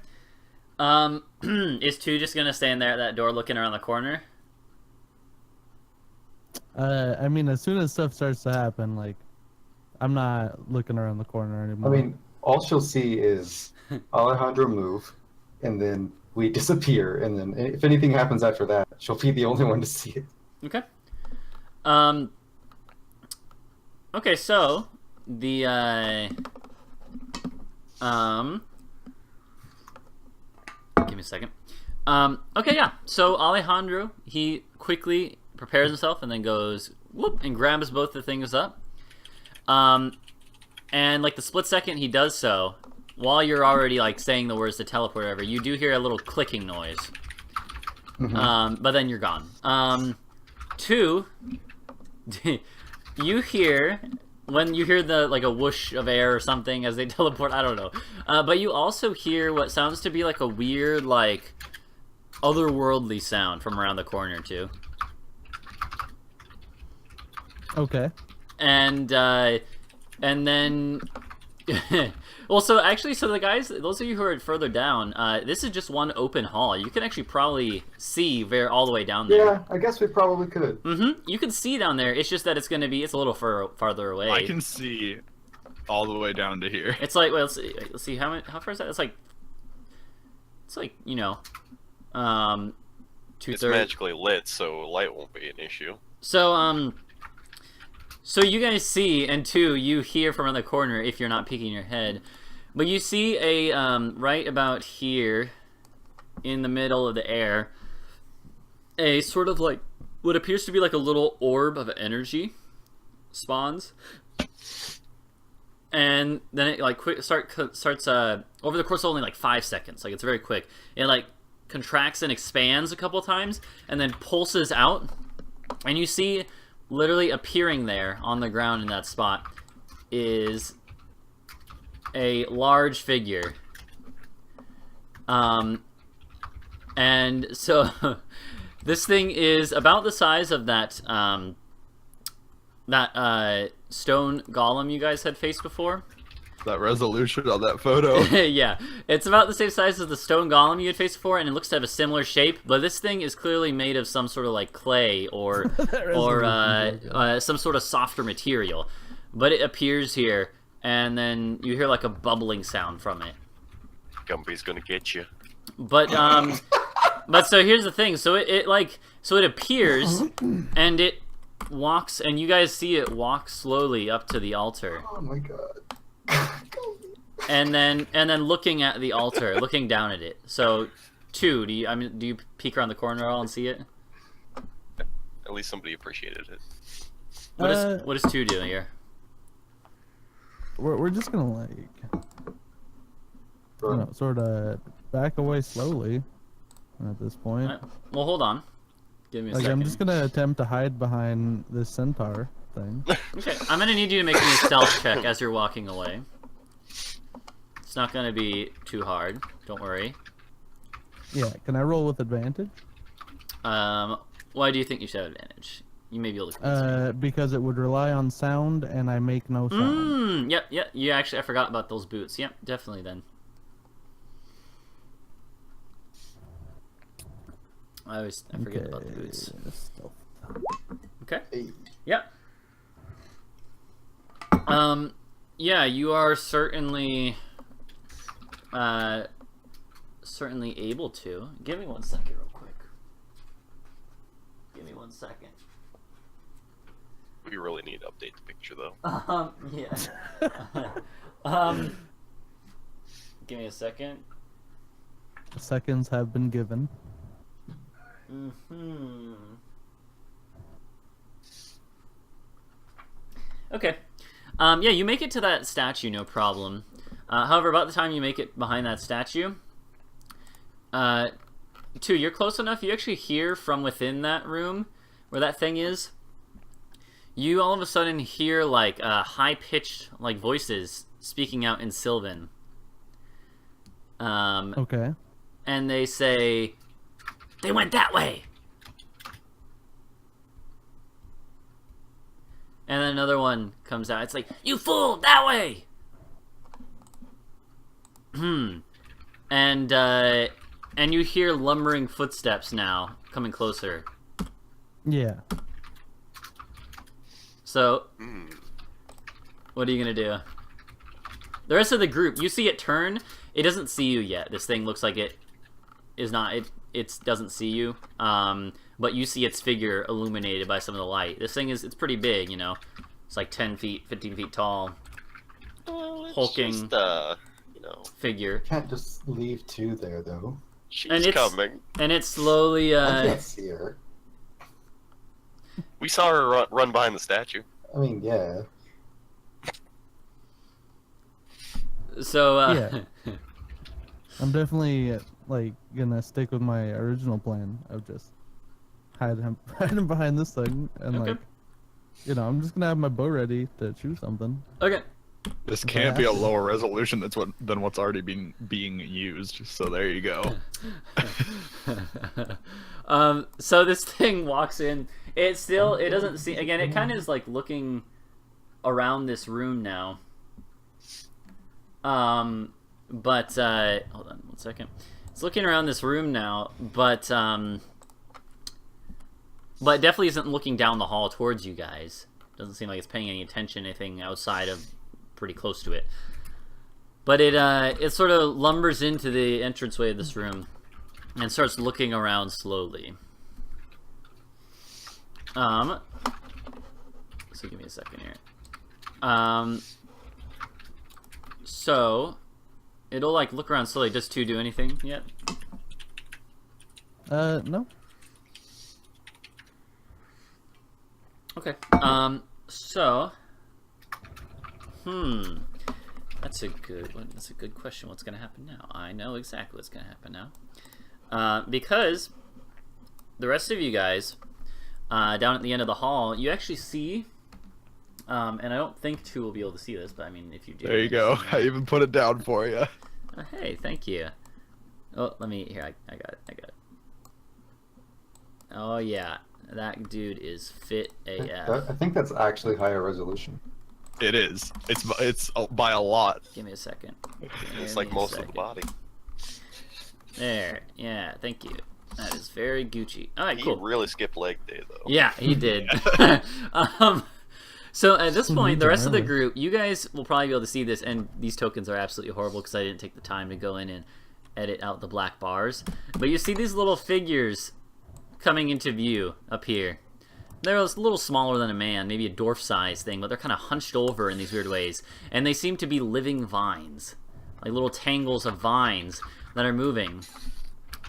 Is 2 just gonna stand there at that door, looking around the corner? I mean, as soon as stuff starts to happen, like, I'm not looking around the corner I anymore. mean, all she'll see is Alejandro move, and then we disappear, and then if anything happens after that, she'll be the only one to see it. Okay. Okay, so the give me a second. Okay, yeah. So Alejandro, he quickly prepares himself and then goes whoop and grabs both the things up. And like the split second he does so, while you're already like saying the words to teleport over, you do hear a little clicking noise. But then you're gone. 2, you hear when you hear the like a whoosh of air or something as they teleport, I don't know. But you also hear what sounds to be like a weird like otherworldly sound from around the corner too. Okay. And then well, so actually, so the guys, those of you who are further down, this is just one open hall. You can actually probably see all the way down there. Yeah, I guess we probably could. You can see down there. It's just that it's a little farther away. I can see all the way down to here. It's like, well, let's see how far is that? It's like you know, 2/3. It's magically lit, so light won't be an issue. So you guys see, and two, you hear from around the corner if you're not peeking your head, but you see a right about here, in the middle of the air, a sort of like what appears to be like a little orb of energy spawns, and then it like starts over the course of only like 5 seconds, like it's very quick. It like contracts and expands a couple times, and then pulses out, and you see. Literally appearing there on the ground in that spot is a large figure. And so this thing is about the size of that stone golem you guys had faced before. That resolution on that photo. Yeah, it's about the same size as the stone golem you had faced before, and it looks to have a similar shape. But this thing is clearly made of some sort of like clay or some sort of softer material. But it appears here, and then you hear like a bubbling sound from it. Gumby's gonna get you. But but so here's the thing. So it appears, and it walks, and you guys see it walk slowly up to the altar. Oh my god. And then looking at the altar, looking down at it. So, two, do you peek around the corner at all and see it? At least somebody appreciated it. What does two do here? We're just gonna like, sort of back away slowly at this point. Well, hold on. Give me a second. I'm just gonna attempt to hide behind this centaur thing. Okay, I'm gonna need you to make me a stealth check as you're walking away. It's not gonna be too hard. Don't worry. Yeah, can I roll with advantage? Why do you think you should have advantage? You may be able to. Because it would rely on sound, and I make no sound. Yep. You actually, I forgot about those boots. Yep, definitely then. I forget about the boots. Okay. Yep. Yeah, you are certainly able to. Give me 1 second real quick. Give me 1 second. We really need to update the picture though. Yeah. Give me a second. Seconds have been given. Okay. Yeah, you make it to that statue, no problem. However, about the time you make it behind that statue, two, you're close enough. You actually hear from within that room where that thing is. You all of a sudden hear like high-pitched like voices speaking out in Sylvan. Okay. And they say, "They went that way." And then another one comes out. It's like, "You fool, that way!" And you hear lumbering footsteps now coming closer. Yeah. So, what are you gonna do? The rest of the group, you see it turn. It doesn't see you yet. This thing looks like it is not. It doesn't see you. But you see its figure illuminated by some of the light. This thing it's pretty big, you know. It's like 10 feet, 15 feet tall. Hulking just, figure. Can't just leave two there though. She's coming. And it slowly. I can't see her. We saw her run behind the statue. I mean, yeah. So. Yeah. I'm definitely like gonna stick with my original plan of just hide him behind this thing and Okay. like You know, I'm just gonna have my bow ready to shoot something. Okay. This can't be a lower resolution than what's already being used. So there you go. So this thing walks in. It doesn't see. Again, it kind of is like looking around this room now. But hold on 1 second. It's looking around this room now, but definitely isn't looking down the hall towards you guys. Doesn't seem like it's paying any attention to anything outside of pretty close to it. But it sort of lumbers into the entranceway of this room and starts looking around slowly. So give me a second here. So it'll like look around slowly. Does 2 do anything yet? No. Okay. So that's a good question. What's gonna happen now? I know exactly what's gonna happen now. Because the rest of you guys down at the end of the hall, you actually see, and I don't think 2 will be able to see this, but I mean, if you do, There you go. I even put it down for you. Hey, thank you. Oh, let me here. I got it. Oh yeah, that dude is fit AF. I think that's actually higher resolution. It is. It's by a lot. Give me a second. It's like most of the body. There. Yeah, thank you. That is very Gucci. All right, He cool. really skipped leg day though. Yeah, he did. So at this point, the rest of the group, you guys will probably be able to see this, and these tokens are absolutely horrible because I didn't take the time to go in and edit out the black bars. But you see these little figures coming into view up here. They're a little smaller than a man, maybe a dwarf size thing, but they're kind of hunched over in these weird ways. And they seem to be living vines, like little tangles of vines that are moving.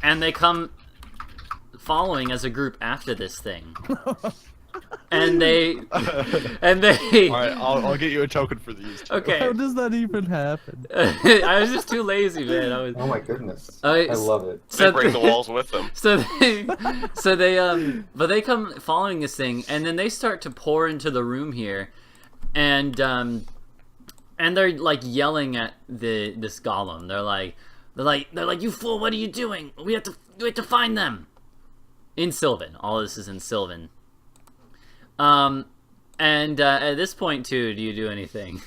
And they come following as a group after this thing. And they All right, I'll get you a token for these. Okay. How does that even happen? I was just too lazy, man. Oh my goodness. I love it. They break the walls with them. But they come following this thing, and then they start to pour into the room here, and they're like yelling at this golem. They're like, you fool! What are you doing? We have to find them. In Sylvan, all this is in Sylvan. And at this point too, do you do anything?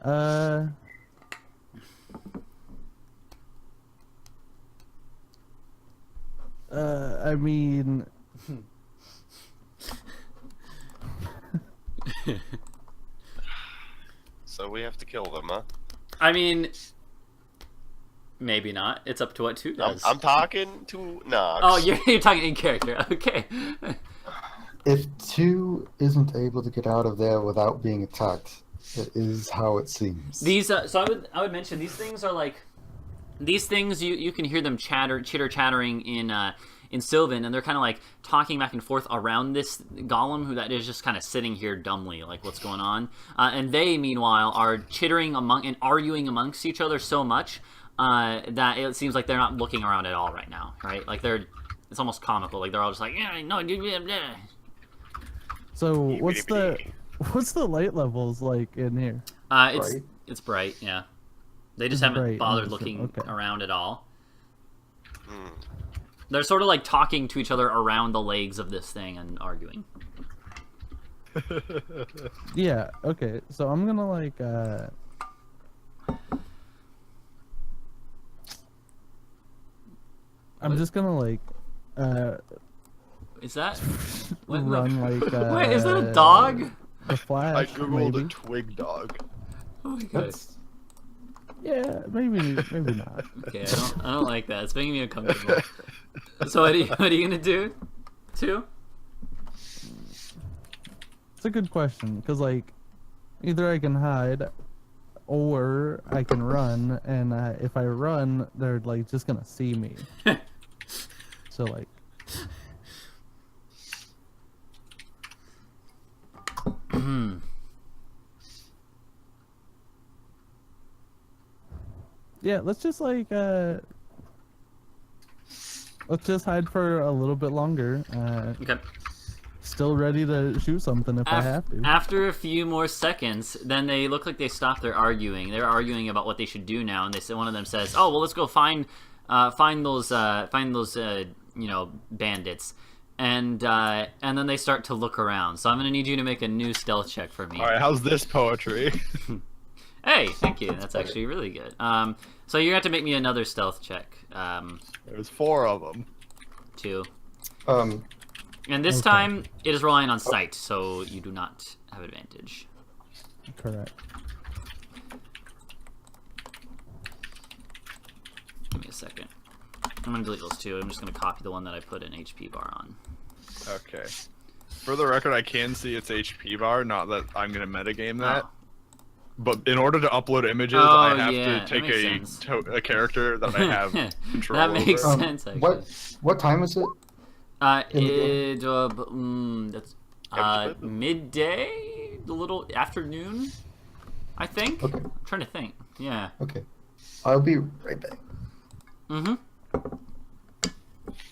I mean, So we have to kill them, huh? I mean, maybe not. It's up to what 2 does. I'm talking to Nox. Oh, you're talking in character. Okay. If 2 isn't able to get out of there without being attacked, it is how it seems. These so I would mention these things are like these things you can hear them chattering in Sylvan, and they're kind of like talking back and forth around this golem that is just kind of sitting here dumbly, like what's going on. And they meanwhile are chittering among and arguing amongst each other so much that it seems like they're not looking around at all right now, right? Like it's almost comical. Like they're all just like, yeah, no, yeah. so what's the light levels like in here? It's bright, yeah. They just It's haven't bright, bothered interesting, looking okay. around at all. Hmm. They're sort of like talking to each other around the legs of this thing and arguing. Yeah. Okay. So I'm gonna like I'm just gonna like Is that what in the- run like Wait, is that a dog? The I Flash, googled maybe. a twig dog. Oh my god. That's Yeah, maybe not. Okay, I don't like that. It's making me uncomfortable. So what are you gonna do? 2? It's a good question because like either I can hide or I can run, and if I run, they're like just gonna see me. So like. Yeah, let's just like let's just hide for a little bit longer. Okay. Still ready to shoot something if I have to. After a few more seconds, then they look like they stop their arguing. They're arguing about what they should do now, and they say one of them says, "Oh, well, let's go find those bandits." And then they start to look around. So I'm gonna need you to make a new stealth check for me. All right, how's this poetry? Hey, thank you. That's actually really good. So you're gonna have to make me another stealth check. There's 4 of them. 2. Um, And this Okay. time it is relying on sight, so you do not have advantage. Correct. Give me a second. I'm gonna delete those 2. I'm just gonna copy the one that I put an HP bar on. Okay. For the record, I can see its HP bar. Not that I'm gonna metagame that. Oh. But in order to upload images, Oh, I have yeah, to take that makes sense. a character that I have control That makes over. sense, actually. what time is it? That's midday, a little afternoon, I think. Okay. I'm trying to think. Yeah. Okay. I'll be right back. Mm-hmm.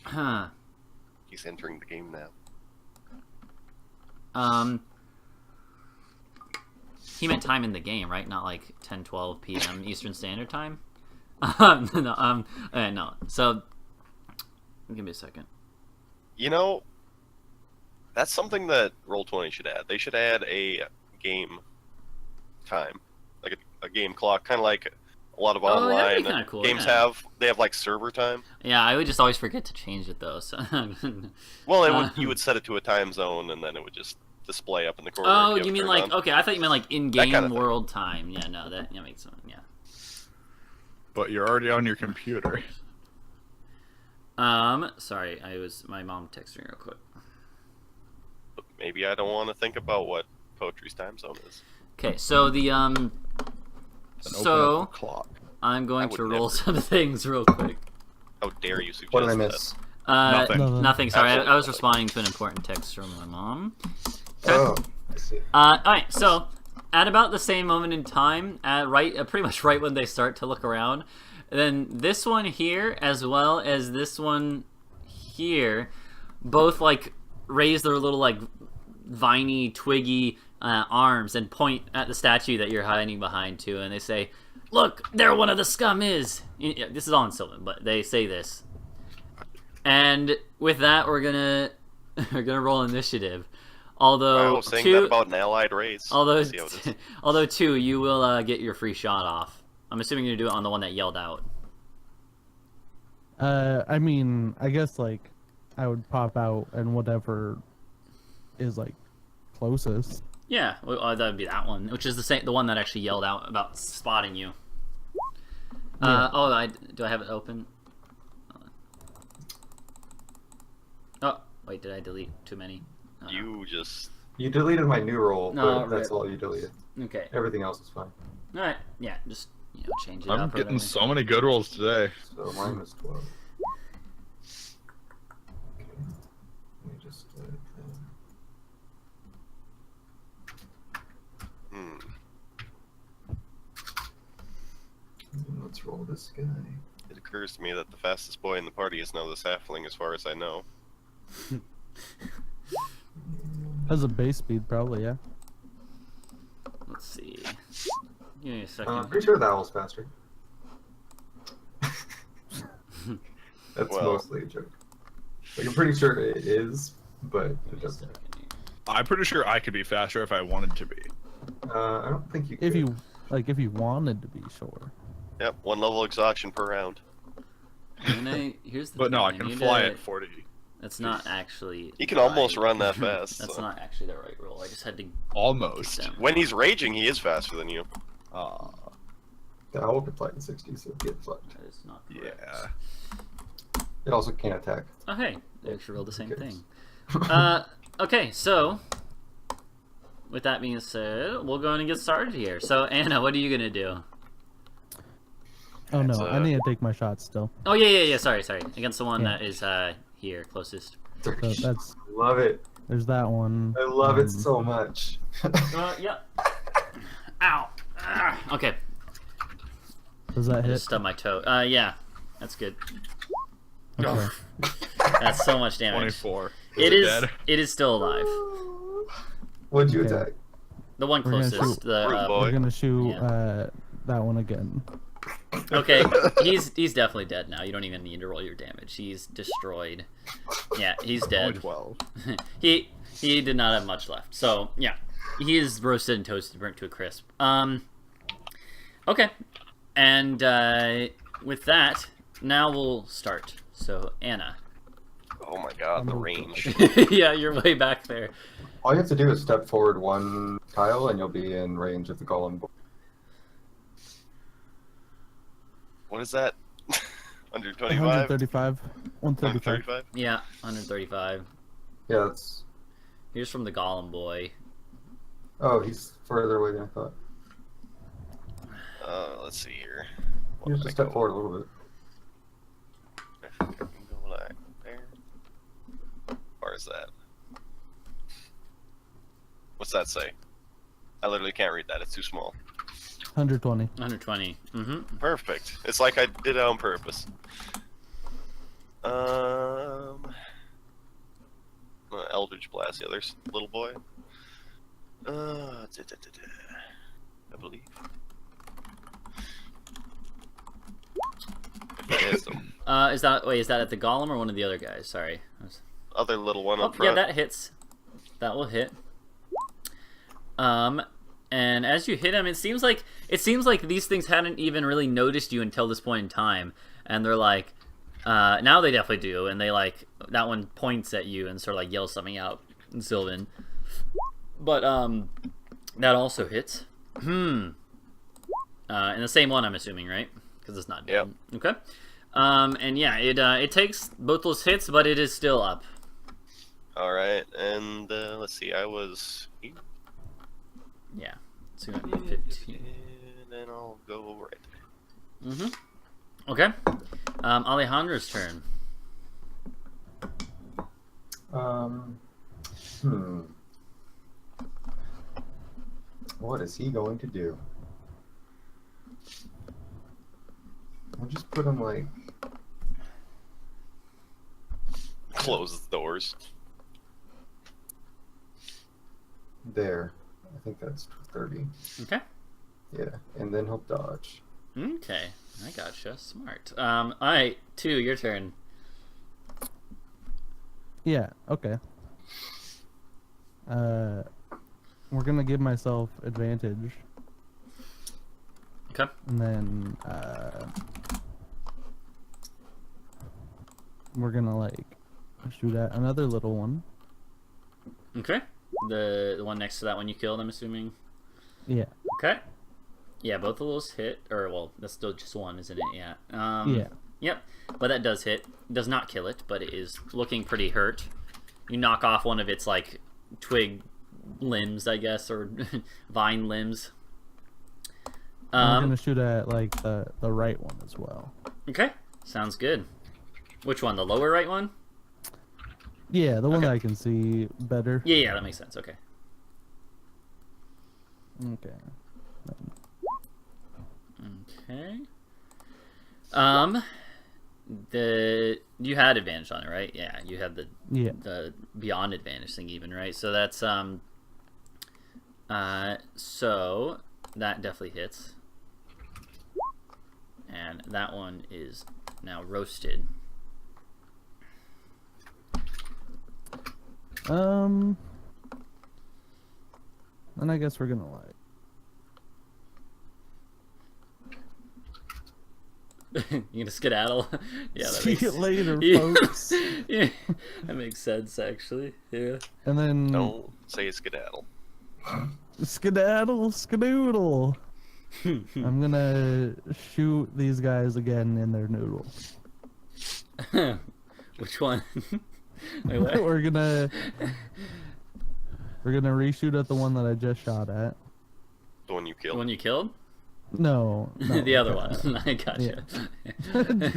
Huh. He's entering the game now. He meant time in the game, right? Not like 10-12 p.m. Eastern Standard Time. No. So, give me a second. You know, that's something that Roll20 should add. They should add a game time, like a game clock, kind of like a lot of Oh, that'd online be kinda cool, games yeah. have. They have like server time. Yeah, I would just always forget to change it though. So. Well, you would set it to a time zone, and then it would just display up in the corner. Oh, if have you it mean turned like on. okay? I thought you meant like in-game kind of thing. world time. Yeah, no, that makes sense. Yeah. But you're already on your computer. Sorry, my mom texted me real quick. But maybe I don't want to think about what poetry's time zone is. Okay, so the Then open up the clock. I'm going I to would roll never. some things real quick. How dare you suggest What did I that? miss? Nothing. Nothing. Sorry, Absolutely I was nothing. responding to an important text from my mom. Oh, I see. All right, so at about the same moment in time, pretty much right when they start to look around, then this one here, as well as this one here, both like raise their little like viney, twiggy arms and point at the statue that you're hiding behind too, and they say, "Look, there one of the scum is." This is all in Sylvan, but they say this. And with that, we're gonna roll initiative. Although Wow, saying that about an allied race. Although, Let's see how it is. although 2, you will get your free shot off. I'm assuming you're gonna do it on the one that yelled out. I mean, I guess like I would pop out and whatever is like closest. Yeah, well, that would be that one, which is the one that actually yelled out about spotting you. Yeah. Do I have it open? Oh, wait, did I delete too many? Oh, no. You just You deleted my new roll, No, but that's right. all you deleted. Okay. Everything else is fine. All right. Yeah, just change it I'm up. or getting whatever. so many good rolls today. So mine was 12. Okay. Let me just let's roll this guy. It occurs to me that the fastest boy in the party is now the halfling, as far as I know. Has a base speed, probably, yeah. Let's see. Give me a I'm second. pretty sure that owl's faster. That's Well- mostly a joke. Like, I'm pretty sure it is, but Give it me a doesn't. second here. I'm pretty sure I could be faster if I wanted to be. I don't think you could. If you wanted to be sure. Yep, 1 level exhaustion per round. Here's the But no, I thing, can need fly to- at 40. That's not actually. He can almost right. run that fast, That's so. not actually the right roll. I just had to. Almost. Get them. When he's raging, he is faster than you. The owl could fly in 60, so get fucked. That is not correct. Yeah. It also can't attack. Oh hey, they actually rolled the same Who thing. cares? Okay, so with that being said, we'll go on and get started here. So Anna, what are you gonna do? Oh no, That's, I need to take my shots still. Oh yeah. Sorry. Against the one Yeah. that is here closest. So that's Love it. there's that one. I love it so much. Yeah. Ow. Okay. Does that I hit? just stubbed my toe. Yeah, that's good. Okay. That's so much damage. 24. It is. dead? It is still alive. What'd you Okay. attack? The one We're gonna closest. The Rude boy. We're gonna shoot Yeah. that one again. okay, he's definitely dead now. You don't even need to roll your damage. He's destroyed. Yeah, he's Only dead. 12. he did not have much left. So yeah, he is roasted and toasted, burnt to a crisp. Okay, and with that, now we'll start. So Anna. Oh my god, the Oh, range. Yeah, you're way back there. All you have to do is step forward 1 tile, and you'll be in range of the golem. What is that? 125? 135. 135. 135? Yeah, 135. Yeah, that's. Here's from the Golem boy. Oh, he's further away than I thought. Let's see here. You have to step forward a little bit. Go like there. How far is that? What's that say? I literally can't read that. It's too small. 120. 120. Mm-hmm. Perfect. It's like I did it on purpose. Eldritch Blast, the other little boy. I believe. If that is them. Is that at the Golem or one of the other guys? Sorry. Other little one Oh, up front. yeah, that hits. That will hit. And as you hit him, it seems like these things hadn't even really noticed you until this point in time, and they're like, now they definitely do, and they like that one points at you and sort of like yells something out in Sylvan. But that also hits. And the same one, I'm assuming, right? Because it's not dead. Yep. Okay. And yeah, it takes both those hits, but it is still up. All right, and let's see. I was. Yeah. 215. And then I'll go right there. Mm-hmm. Okay. Alejandro's turn. What is he going to do? I'll just put him like. Close the doors. There. I think that's 30. Okay. Yeah, and then he'll dodge. Okay. I gotcha. Smart. Alright, 2, your turn. Yeah, okay. We're gonna give myself advantage. Okay. And then, we're gonna, like, shoot at another little one. Okay. The one next to that one you killed, I'm assuming. Yeah. Okay. Yeah, both of those hit. Or, well, that's still just one, isn't it? Yeah. Yeah. Yep. But that does hit. Does not kill it, but it is looking pretty hurt. You knock off one of its, like, twig limbs, I guess, or vine limbs. I'm gonna shoot at, like, the right one as well. Okay. Sounds good. Which one? The lower right one? Yeah, the one Okay. that I can see better. Yeah, that makes sense. Okay. Okay. Okay. You had advantage on it, right? Yeah, you had the beyond advantage thing even, right? So that's so that definitely hits. And that one is now roasted. And I guess we're gonna You gonna skedaddle? Yeah, that see makes it later, Yeah. folks. Yeah, that makes sense actually. Yeah. And then Don't say skedaddle. skedaddle, skedoodle. I'm gonna shoot these guys again in their noodle. Which one? Wait, what? we're gonna reshoot at the one that I just shot at. The one you The killed. one you killed? No, The other one. I gotcha. Yeah.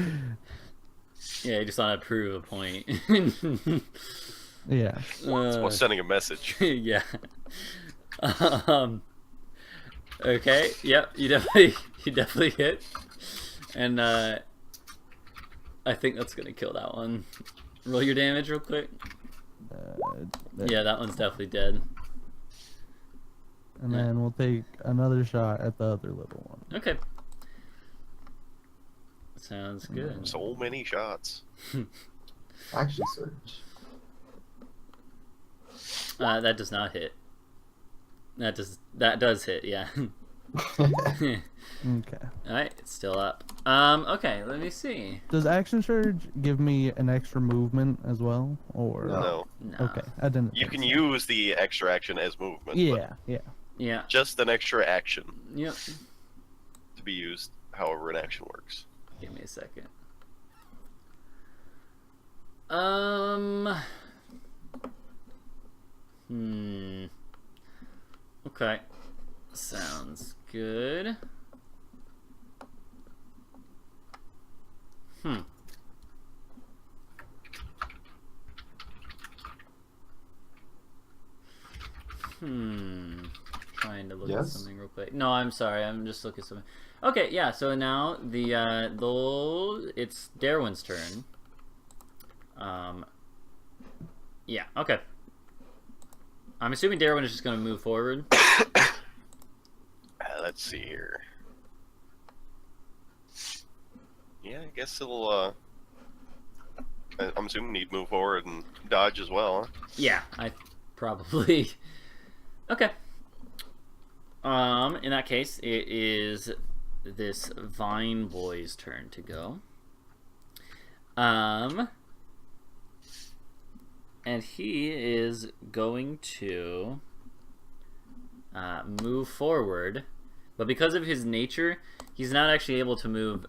Yeah, you just want to prove a point. Yeah. Well, sending a message. Yeah. Okay. Yep. You definitely hit. And I think that's gonna kill that one. Roll your damage real quick. Yeah, that one's definitely dead. And then we'll take another shot at the other little one. Okay. Sounds good. So many shots. Actually, Surge. That does not hit. That does hit, yeah. Okay. Alright, it's still up. Okay, let me see. Does Action Surge give me an extra movement as well? Or No. No. Okay, I didn't. You think can so. use the extra action as movement. but Yeah. Yeah. Just an extra action Yep. to be used however an action works. Give me a second. Okay. Sounds good. Trying to look at Yes? something real quick. No, I'm sorry. I'm just looking at something. Okay, yeah. So now it's Darwin's turn. Yeah. Okay. I'm assuming Darwin is just going to move forward. Let's see here. Yeah, I guess he'll. I'm assuming he'd move forward and dodge as well. Huh? Yeah, I probably. Okay. In that case, it is this Vine Boy's turn to go. And he is going to move forward, but because of his nature, he's not actually able to move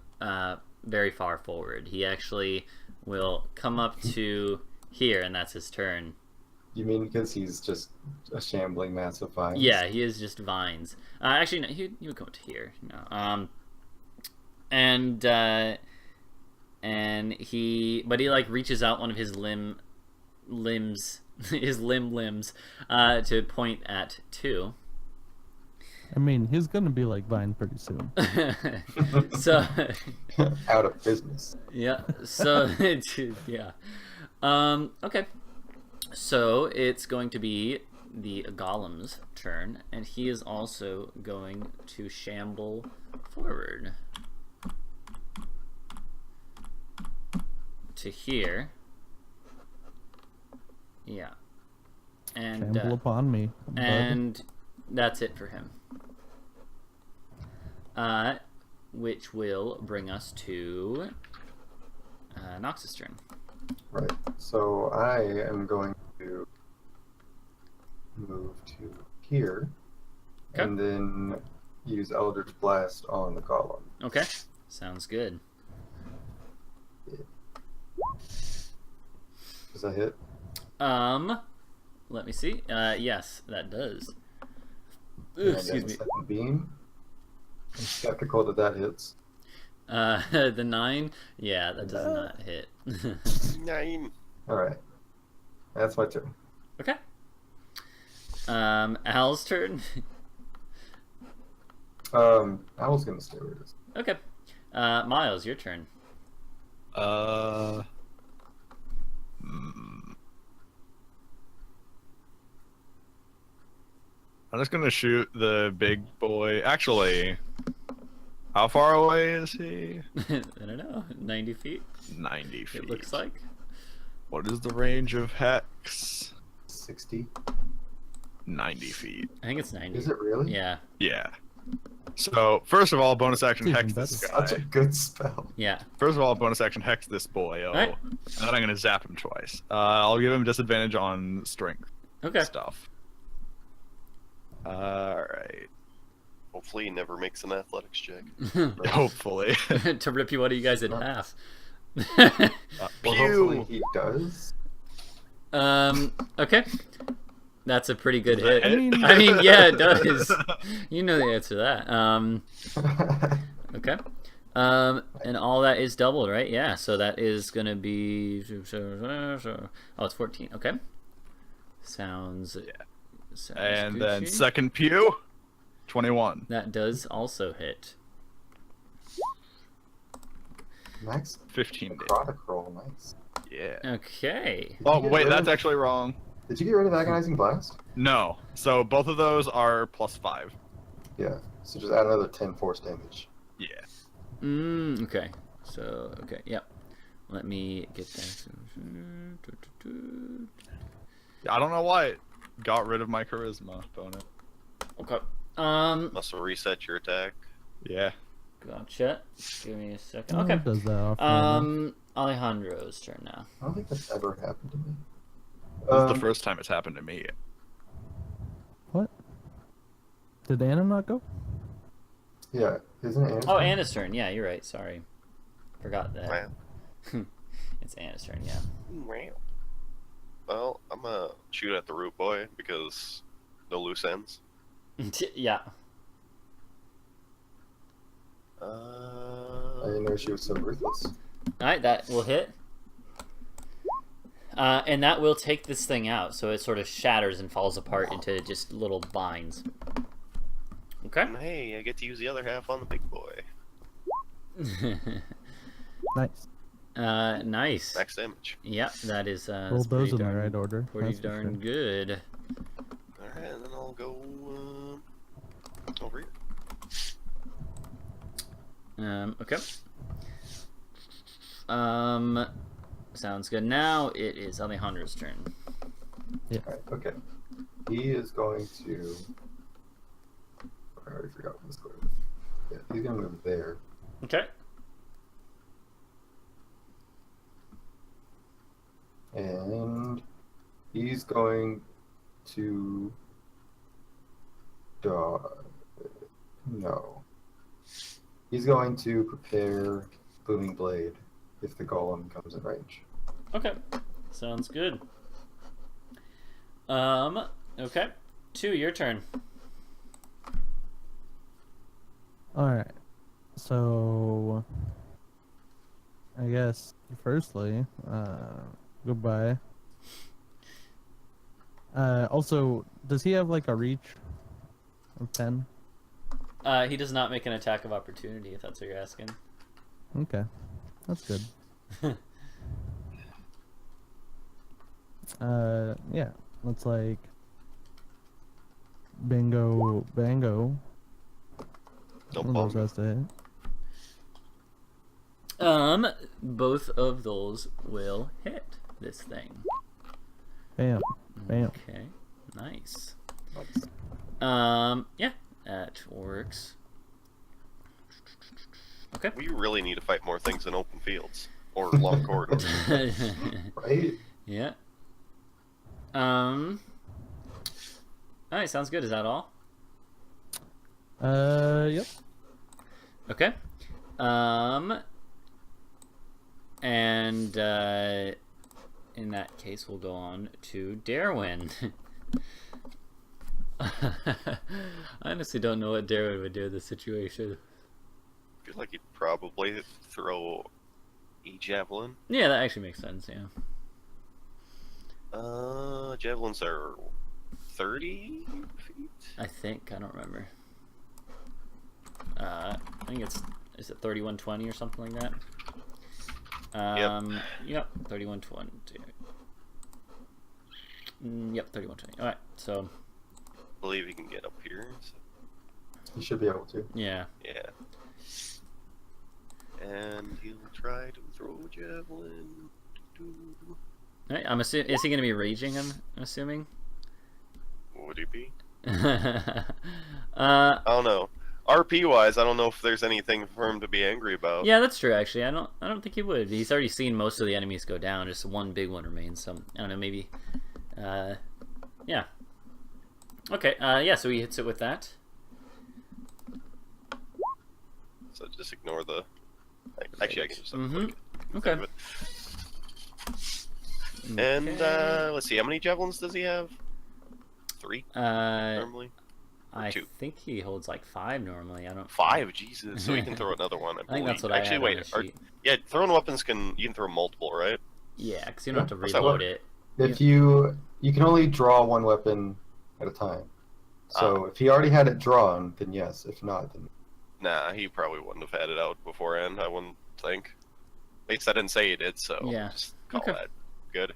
very far forward. He actually will come up to here, and that's his turn. You mean because he's just a shambling mass of vines? Yeah, he is just vines. Actually, no, he would go to here. No. And he like reaches out one of his limbs, his limbs, to point at 2. I mean, he's gonna be like Vine pretty soon. So, Out of business. yeah. So, yeah. Okay. So it's going to be the Golem's turn, and he is also going to shamble forward to here. Yeah. And Shamble upon me. bud. and that's it for him. Which will bring us to Nox's turn. Right. So I am going to move to here, Okay. and then use Eldritch Blast on the Golem. Okay. Sounds good. Does that hit? Let me see. Yes, that does. Ooh, And excuse then me. Second beam. I'm skeptical that hits. The 9? Yeah, that does not hit. 9. All right. That's my turn. Okay. Al's turn. Owl's gonna stay where it is. Okay. Miles, your turn. I'm just gonna shoot the big boy. Actually, how far away is he? I don't know. 90 feet, 90 feet. it looks like. What is the range of Hex? 60. 90 feet. I think it's 90. Is it really? Yeah. Yeah. So, first of all, bonus action Even Hex better. this guy. Such a good spell. Yeah. First of all, bonus action Hex this boy. Alright. And then I'm gonna zap him twice. I'll give him disadvantage on strength Okay. stuff. Alright. Hopefully he never makes an athletics check. Hopefully. To rip you one of you guys in No. half. Well, hopefully he does. Okay. That's a pretty good hit. I mean- I mean, yeah, it does. You know the answer to that. Okay. And all that is doubled, right? Yeah, so that is going to be... Oh, it's 14. Okay. Sounds And then Gucci. second pew, 21. That does also hit. Max 15 days. necrotic roll, nice. Yeah. Okay. Oh, Did you get wait, rid that's of- actually wrong. Did you get rid of Agonizing Blast? No. So both of those are +5. Yeah. So just add another 10 force damage. Yeah. Okay. So, okay, yep. Let me get that. I don't know why it got rid of my charisma bonus. Okay. Must reset your attack. Yeah. Gotcha. Give me a second. Oh, Okay. it does that often. Alejandro's turn now. I don't think that's ever happened to me. This is the first time it's happened to me. What? Did Anna not go? Yeah, isn't it? Anna's Oh, turn? Anna's turn. Yeah, you're right. Sorry. Forgot that. Wow. It's Anna's turn, yeah. Well, I'm gonna shoot at the root boy because no loose ends. Yeah. I didn't know she was so ruthless. Alright, that will hit. And that will take this thing out, so it sort of shatters and falls apart into just little vines. Okay. And hey, I get to use the other half on the big boy. Nice. Nice. Max damage. Yep, that is Roll that's those pretty in the darn, right order. pretty that's for darn sure. good. Alright, and then I'll go over here. Okay. Sounds good. Now it is Alejandro's turn. Alright, okay. He is going to. I already forgot what this square is. Yeah, he's gonna move there. Okay. And he's going to no. He's going to prepare Booming Blade if the golem comes in range. Okay. Sounds good. Okay. 2, your turn. Alright. So I guess firstly, goodbye. Also, does he have like a reach of 10? He does not make an attack of opportunity, if that's what you're asking. Okay. That's good. Yeah. Let's like bingo bango. Don't One of those bump. has to hit. Both of those will hit this thing. Bam. Bam. Okay. Nice. Nice. Yeah, that works. Okay. We really need to fight more things in open fields or long corridors. Right? Yeah. Alright, sounds good. Is that all? Yep. Okay. And in that case, we'll go on to Darwin. I honestly don't know what Darwin would do in this situation. I feel like he'd probably throw a javelin. Yeah, that actually makes sense, yeah. Javelins are 30 feet? I think. I don't remember. I think is it 3120 or something like that? Yep, 3120. Yep, 3120. Alright, so I believe he can get up here. So, He should be able to. yeah. yeah. And he'll try to throw a javelin. Right, I'm assuming, is he going to be raging? I'm assuming. Would he be? uh, I don't know. RP wise, I don't know if there's anything for him to be angry about. yeah, that's true. Actually, I don't think he would. He's already seen most of the enemies go down. Just one big one remains. So I don't know. Maybe. Yeah. Okay. Yeah. So he hits it with that. So just ignore the. Actually, I can just. Okay. And Okay. let's see, how many javelins does he have? 3 normally. I 2. think he holds like 5 normally. I don't. 5, Jesus. So he can throw another one. I think that's what Actually, I had wait. on the sheet. Yeah, throwing weapons you can throw multiple, right? Yeah, because you don't have to What's that reload one? it. If you can only draw one weapon at a time. So if he already had it drawn, then yes. If not, then Nah, he probably wouldn't have had it out beforehand. I wouldn't think. At least I didn't say you did, so Yeah. just call Okay. that good.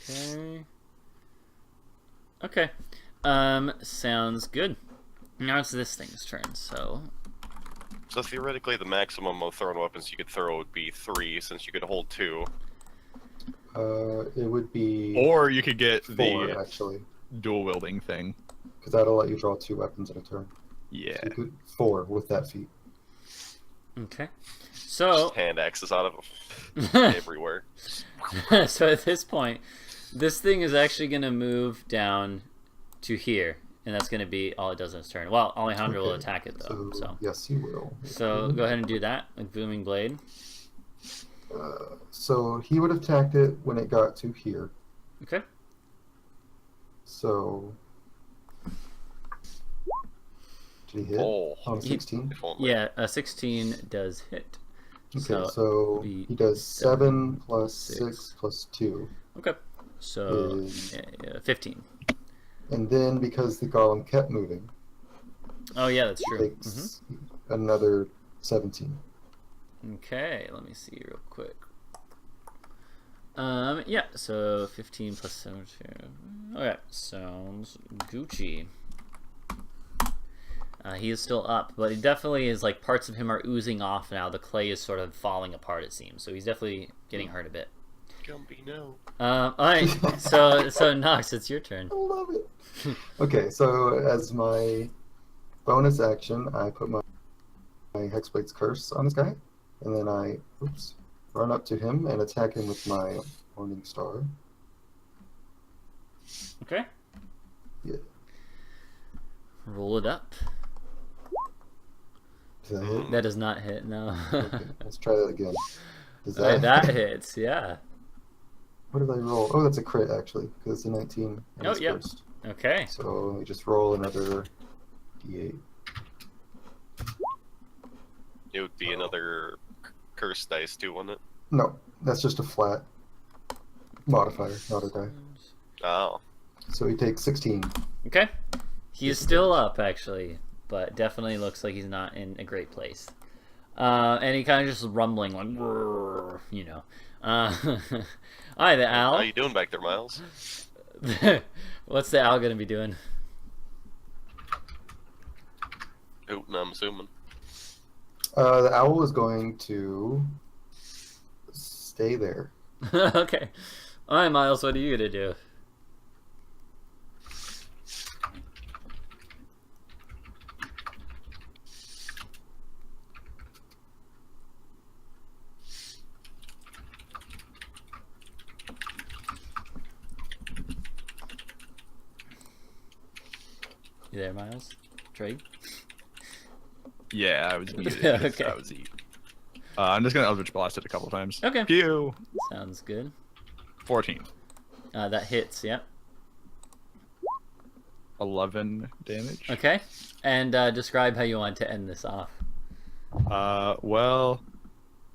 Okay. Okay. Sounds good. Now it's this thing's turn, so... So theoretically, the maximum of thrown weapons you could throw would be 3, since you could hold 2. It would be Or you could get 4, the actually, dual wielding thing. because that'll let you draw 2 weapons at a turn. Yeah. So you could 4 with that feat. Okay. So... Just hand axes out of everywhere. So at this point, this thing is actually going to move down to here. And that's going to be all it does in its turn. Well, Alejandro will Okay, attack it, though. So yes, he will. So go ahead and do that with Booming Blade. So he would have attacked it when it got to here. Okay. So did he hit Oh. on 16? If only. Yeah, a 16 does hit. Okay, so be he does 7 plus 6. 6 plus 2. Okay. So Is- 15. And then because the golem kept moving, Oh, yeah, that's true. takes another 17. Okay, let me see real quick. Yeah, so 15 plus 17. Okay, sounds Gucci. He is still up, but he definitely is like parts of him are oozing off now. The clay is sort of falling apart, it seems. So he's definitely getting hurt a bit. Gumby, no. Alright, so Nox, it's your turn. I love it. Okay, so as my bonus action, I put my Hexblade's Curse on this guy, and then I run up to him and attack him with my Morning Star. Okay. Yeah. Roll it up. Does that hit? That does not hit, no. Okay, let's try that again. Does Alright, that hits, yeah. What did I roll? Oh, that's a crit actually, because it's a 19 and Oh, it's yep. first. Okay. So let me just roll another d8. It would be another curse dice too, wouldn't it? No, that's just a flat modifier, not a die. Oh. So he takes 16. Okay. He's still up, actually, but definitely looks like he's not in a great place. And he kind of just rumbling, like, "Grrr," you know. Hi, the How owl. you doing back there, Miles? What's the owl gonna be doing? Hooting, I'm assuming. The owl is going to stay there. Okay. Alright, Miles, what are you gonna do? You there, Miles? Trade? Yeah, I was muted. Okay. I was eating. I'm just gonna Eldritch Blast it a couple times. Okay. Pew! Sounds good. 14. That hits, yep. 11 damage. Okay. And describe how you want to end this off. Well,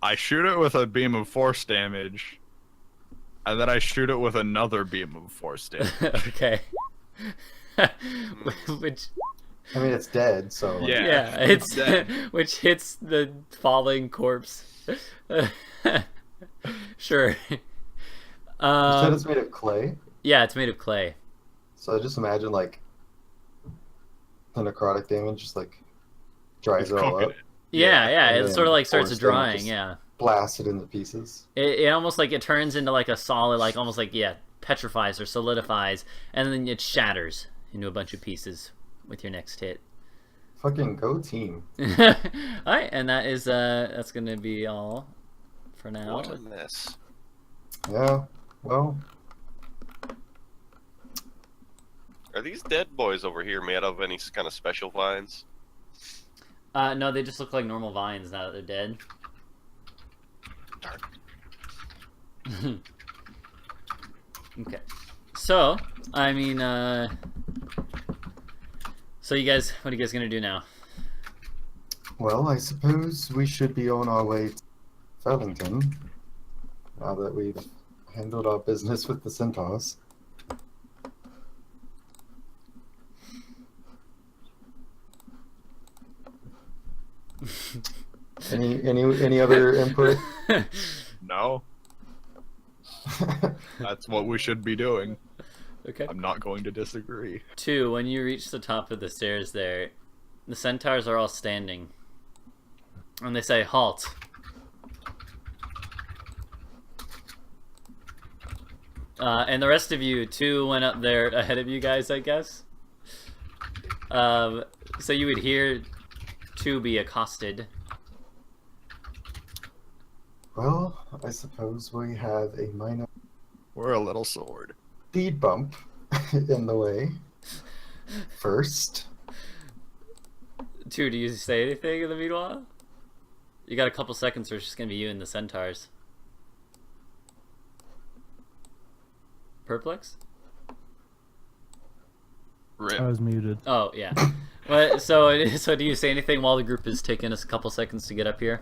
I shoot it with a beam of force damage, and then I shoot it with another beam of force damage. Okay. Which, I mean, it's dead, so. Yeah. yeah, it's dead. which hits the falling corpse. Sure. You said it's made of clay, Yeah, it's made of clay. so just imagine like the necrotic damage just like dries It's it all cooking up, it. Yeah, yeah. and It then sort of like starts force drying. damage Yeah. blast it into pieces. It almost like it turns into like a solid, like almost like petrifies or solidifies, and then it shatters into a bunch of pieces with your next hit. Fucking go team. Alright, and that is that's gonna be all for now. What a mess. Yeah, well, Are these dead boys over here made out of any kind of special vines? No, they just look like normal vines now that they're dead. Darn. Okay. So, I mean, so you guys, what are you guys gonna do now? well, I suppose we should be on our way to Fellington now that we've handled our business with the centaurs. Any other input? No, that's what we should be doing. Okay. I'm not going to disagree. 2, when you reach the top of the stairs there, the centaurs are all standing. And they say, halt. And the rest of you, 2 went up there ahead of you guys, I guess. So you would hear 2 be accosted. Well, I suppose we have a minor We're a little sword. speed bump in the way. First. 2, do you say anything in the meanwhile? You got a couple seconds, or it's just gonna be you and the centaurs. Perplex? Rip. I was muted. Oh, yeah. But, so do you say anything while the group is taking us a couple seconds to get up here?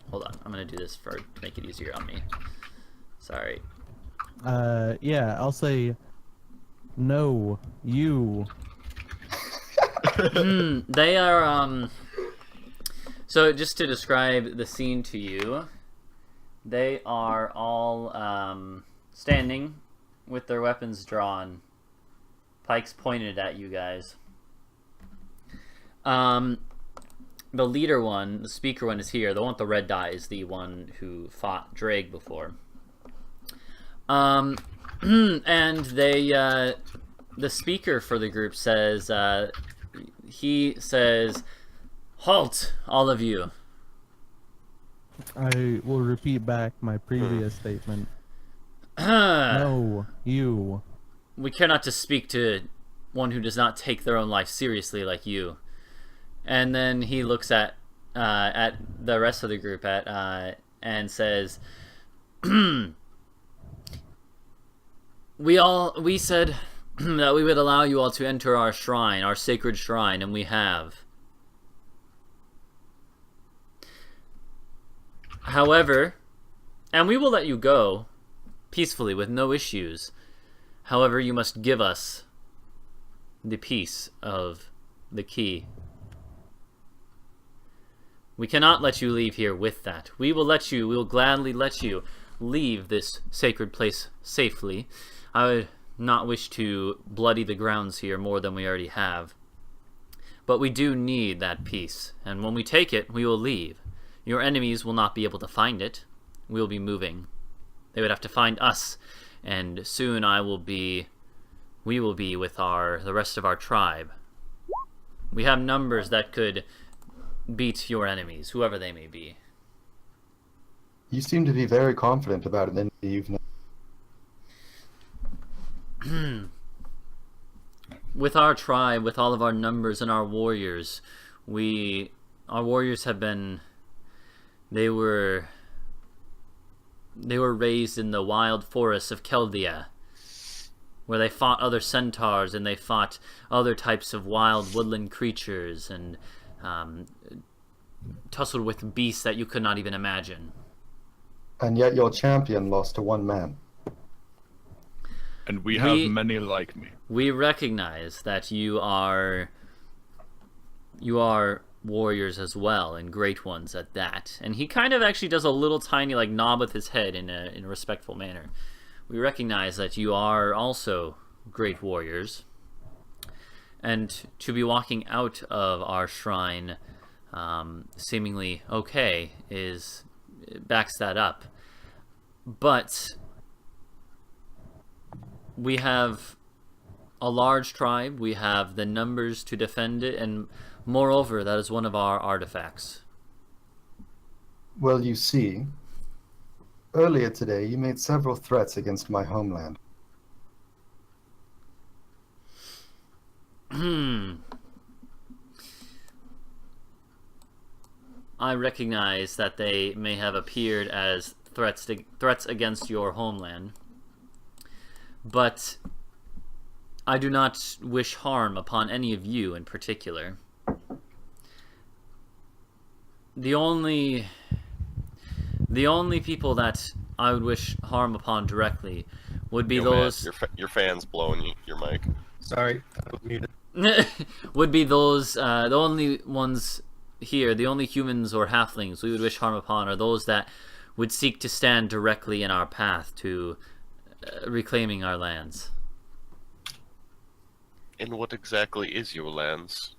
Hold on, I'm gonna do this to make it easier on me. Sorry. Yeah, I'll say, no, you. They are, so just to describe the scene to you, they are all, standing with their weapons drawn, pikes pointed at you guys. The leader one, the speaker one, is here. The one with the red dye is the one who fought Drake before. And they, the speaker for the group says, he says, halt, all of you. I will repeat back my previous statement. No, you. We care not to speak to one who does not take their own life seriously like you. And then he looks at the rest of the group and says, we said that we would allow you all to enter our shrine, our sacred shrine, and we have. However, and we will let you go peacefully with no issues. However, you must give us the piece of the key. We cannot let you leave here with that. We will gladly let you leave this sacred place safely. I would not wish to bloody the grounds here more than we already have. But we do need that piece, and when we take it, we will leave. Your enemies will not be able to find it. We will be moving. They would have to find us, and soon we will be with the rest of our tribe. We have numbers that could beat your enemies, whoever they may be. You seem to be very confident about it, then you've With our tribe, with all of our numbers and our warriors, our warriors have been, they were raised in the wild forests of Selthia, where they fought other centaurs and they fought other types of wild woodland creatures and tussled with beasts that you could not even imagine. And yet your champion lost to one man. And we have many like me. We recognize that you are warriors as well, and great ones at that. And he kind of actually does a little tiny nod with his head in a respectful manner. We recognize that you are also great warriors, and to be walking out of our shrine seemingly okay backs that up. But we have a large tribe, we have the numbers to defend it, and moreover, that is one of our artifacts. Well, you see, earlier today you made several threats against my homeland. I recognize that they may have appeared as threats against your homeland, but I do not wish harm upon any of you in particular. The only people that I would wish harm upon directly would be those. Matt, your fan's blowing your mic. Sorry, I was muted. Would be those the only ones here, the only humans or halflings we would wish harm upon are those that would seek to stand directly in our path to reclaiming our lands. And what exactly is your lands?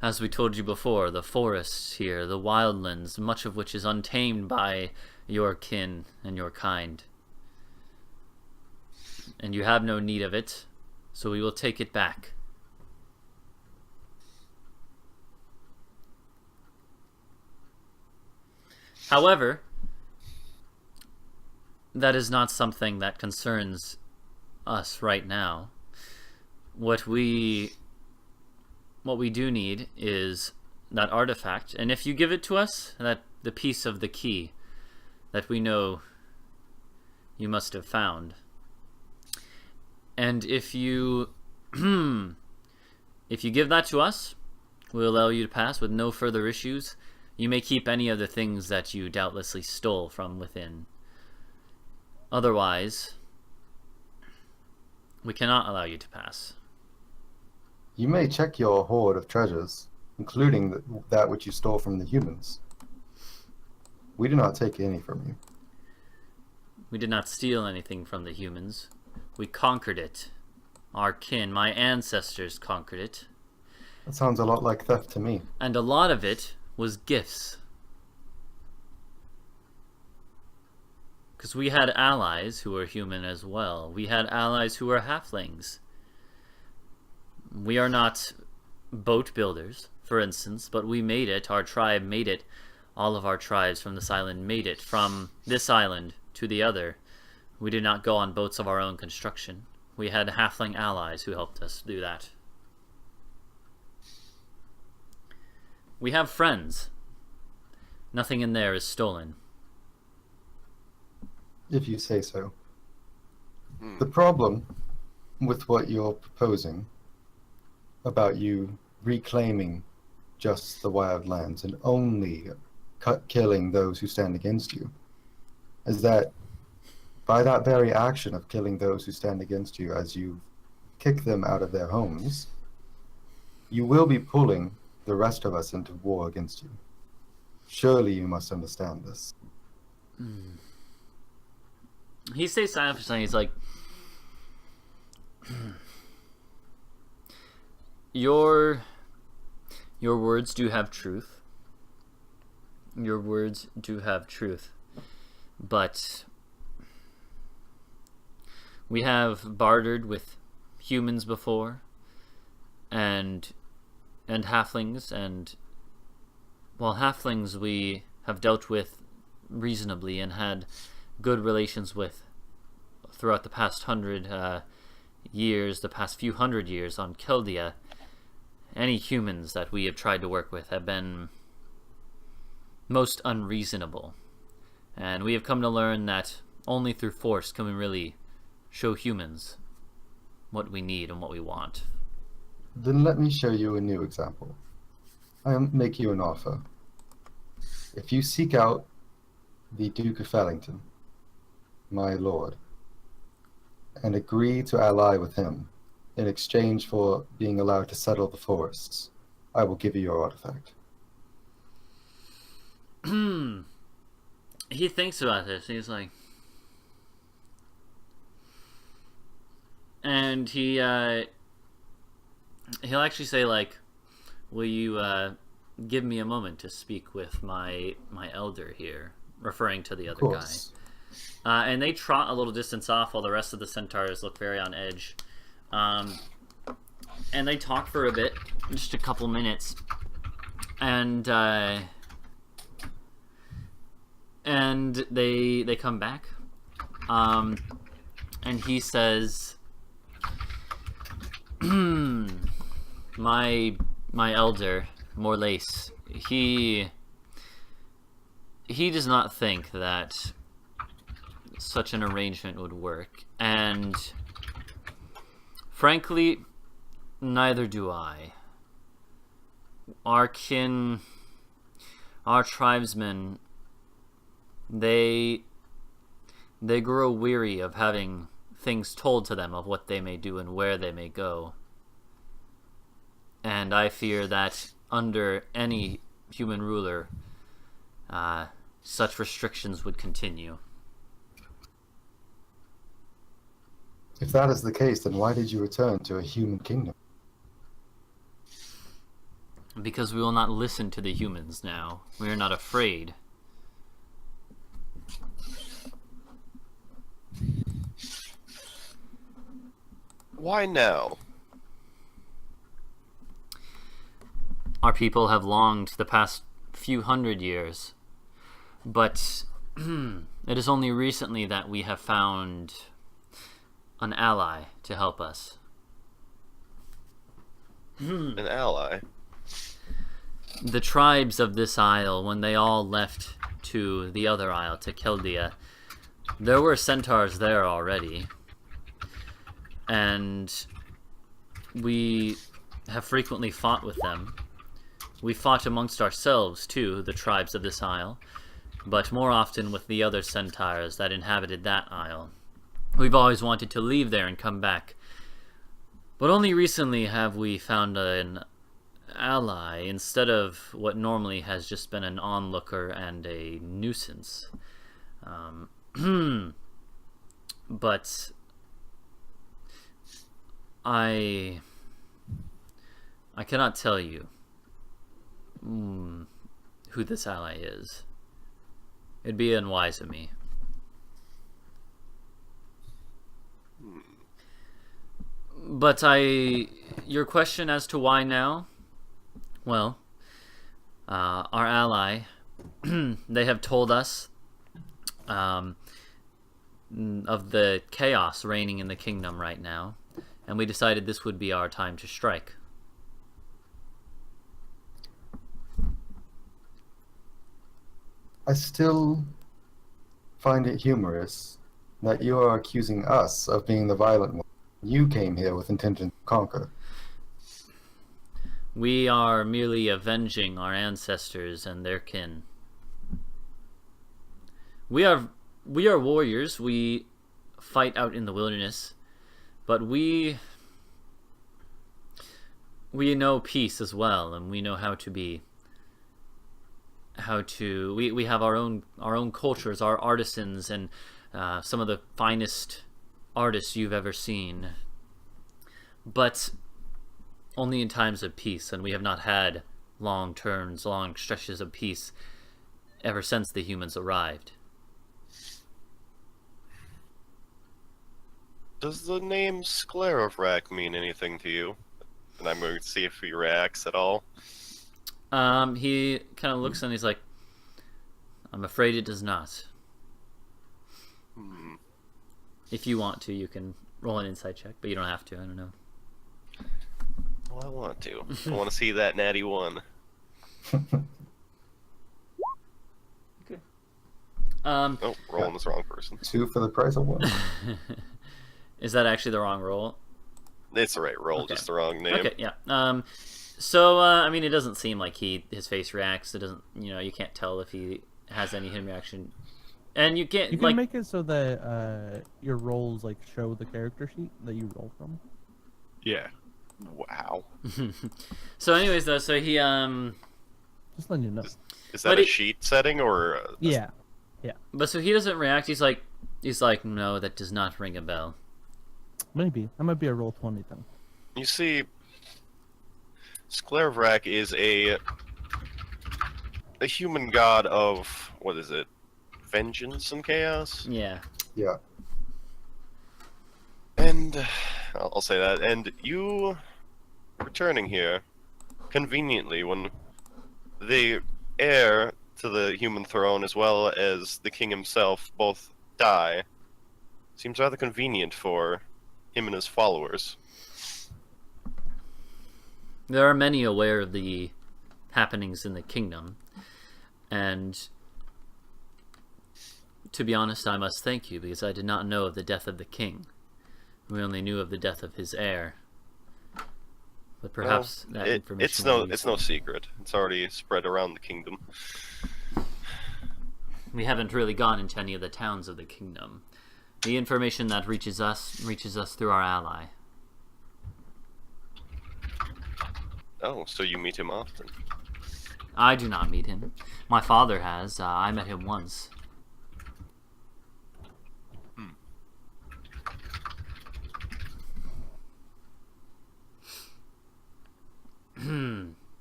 As we told you before, the forests here, the wildlands, much of which is untamed by your kin and your kind. And you have no need of it, so we will take it back. However, that is not something that concerns us right now. What we do need is that artifact, and if you give it to us, that the piece of the key that we know you must have found. And if you if you give that to us, we'll allow you to pass with no further issues. You may keep any of the things that you doubtlessly stole from within. Otherwise, we cannot allow you to pass. You may check your hoard of treasures, including that which you stole from the humans. We do not take any from you. We did not steal anything from the humans. We conquered it. Our kin, my ancestors conquered it. That sounds a lot like theft to me. And a lot of it was gifts. Because we had allies who were human as well. We had allies who were halflings. We are not boat builders, for instance, but we made it. Our tribe made it. All of our tribes from this island made it. From this island to the other. We did not go on boats of our own construction. We had halfling allies who helped us do that. We have friends. Nothing in there is stolen. If you say so. The problem with what you're proposing about you reclaiming just the wildlands and only killing those who stand against you is that by that very action of killing those who stand against you as you kick them out of their homes, you will be pulling the rest of us into war against you. Surely you must understand this. He stays silent for a second. He's like, Your words do have truth. Your words do have truth. But we have bartered with humans before, and halflings, and while halflings we have dealt with reasonably and had good relations with throughout the past 100 years, the past few hundred years on Selthia, any humans that we have tried to work with have been most unreasonable. And we have come to learn that only through force can we really show humans what we need and what we want. Then let me show you a new example. I'll make you an offer. If you seek out the Duke of Fellington, my lord, and agree to ally with him in exchange for being allowed to settle the forests, I will give you your artifact. He thinks about this. He's like, and he'll actually say, like, will you give me a moment to speak with my elder here, referring to the other guy. And they trot a little distance off while the rest of the centaurs look very on edge. And they talk for a bit, just a couple minutes, and they come back, and he says, my elder Morlace, he does not think that such an arrangement would work, and frankly, neither do I. Our kin, our tribesmen, they grow weary of having things told to them of what they may do and where they may go. And I fear that under any human ruler, such restrictions would continue. If that is the case, then why did you return to a human kingdom? Because we will not listen to the humans now. We are not afraid. Why now? Our people have longed the past few hundred years, but it is only recently that we have found an ally to help us. An ally? The tribes of this isle, when they all left to the other isle, to Selthia, there were centaurs there already. And we have frequently fought with them. We fought amongst ourselves, too, the tribes of this isle, but more often with the other centaurs that inhabited that isle. We've always wanted to leave there and come back. But only recently have we found an ally instead of what normally has just been an onlooker and a nuisance. But I cannot tell you who this ally is. It'd be unwise of me. But your question as to why now? Well, our ally, they have told us of the chaos reigning in the kingdom right now, and we decided this would be our time to strike. I still find it humorous that you are accusing us of being the violent one. You came here with intention to conquer. We are merely avenging our ancestors and their kin. We are warriors. We fight out in the wilderness, but we know peace as well, and we know how to be. We have our own cultures, our artisans, and some of the finest artists you've ever seen, but only in times of peace, and we have not had long stretches of peace ever since the humans arrived. Does the name Sklerovrak mean anything to you? And I'm going to see if he reacts at all. He kind of looks and he's like, I'm afraid it does not. If you want to, you can roll an insight check, but you don't have to. I don't know. Well, I want to. I want to see that natty one. Okay. Oh, rolling this wrong person. 2 for the price of 1. Is that actually the wrong roll? It's the right roll, Okay. just the wrong name. Okay, yeah. So, I mean, it doesn't seem like his face reacts. It doesn't, you can't tell if he has any hidden reaction. And you can't, You can make it so that your rolls like show the character sheet that you roll from. Yeah. Wow. So anyways, though, so he, Just letting you know. Is that But a it- sheet setting or? Yeah. but so he doesn't react. He's like, no, that does not ring a bell. Maybe. That might be a roll 20 then. You see, Sklerovrak is a human god of, what is it? Vengeance and chaos? Yeah. Yeah. And I'll say that. And you returning here conveniently when the heir to the human throne as well as the king himself both die seems rather convenient for him and his followers. There are many aware of the happenings in the kingdom, and to be honest, I must thank you, because I did not know of the death of the king. We only knew of the death of his heir. But perhaps that information it's no secret. It's already spread around the kingdom. We haven't really gone into any of the towns of the kingdom. The information that reaches us through our ally. Oh, so you meet him often. I do not meet him. My father has. I met him once.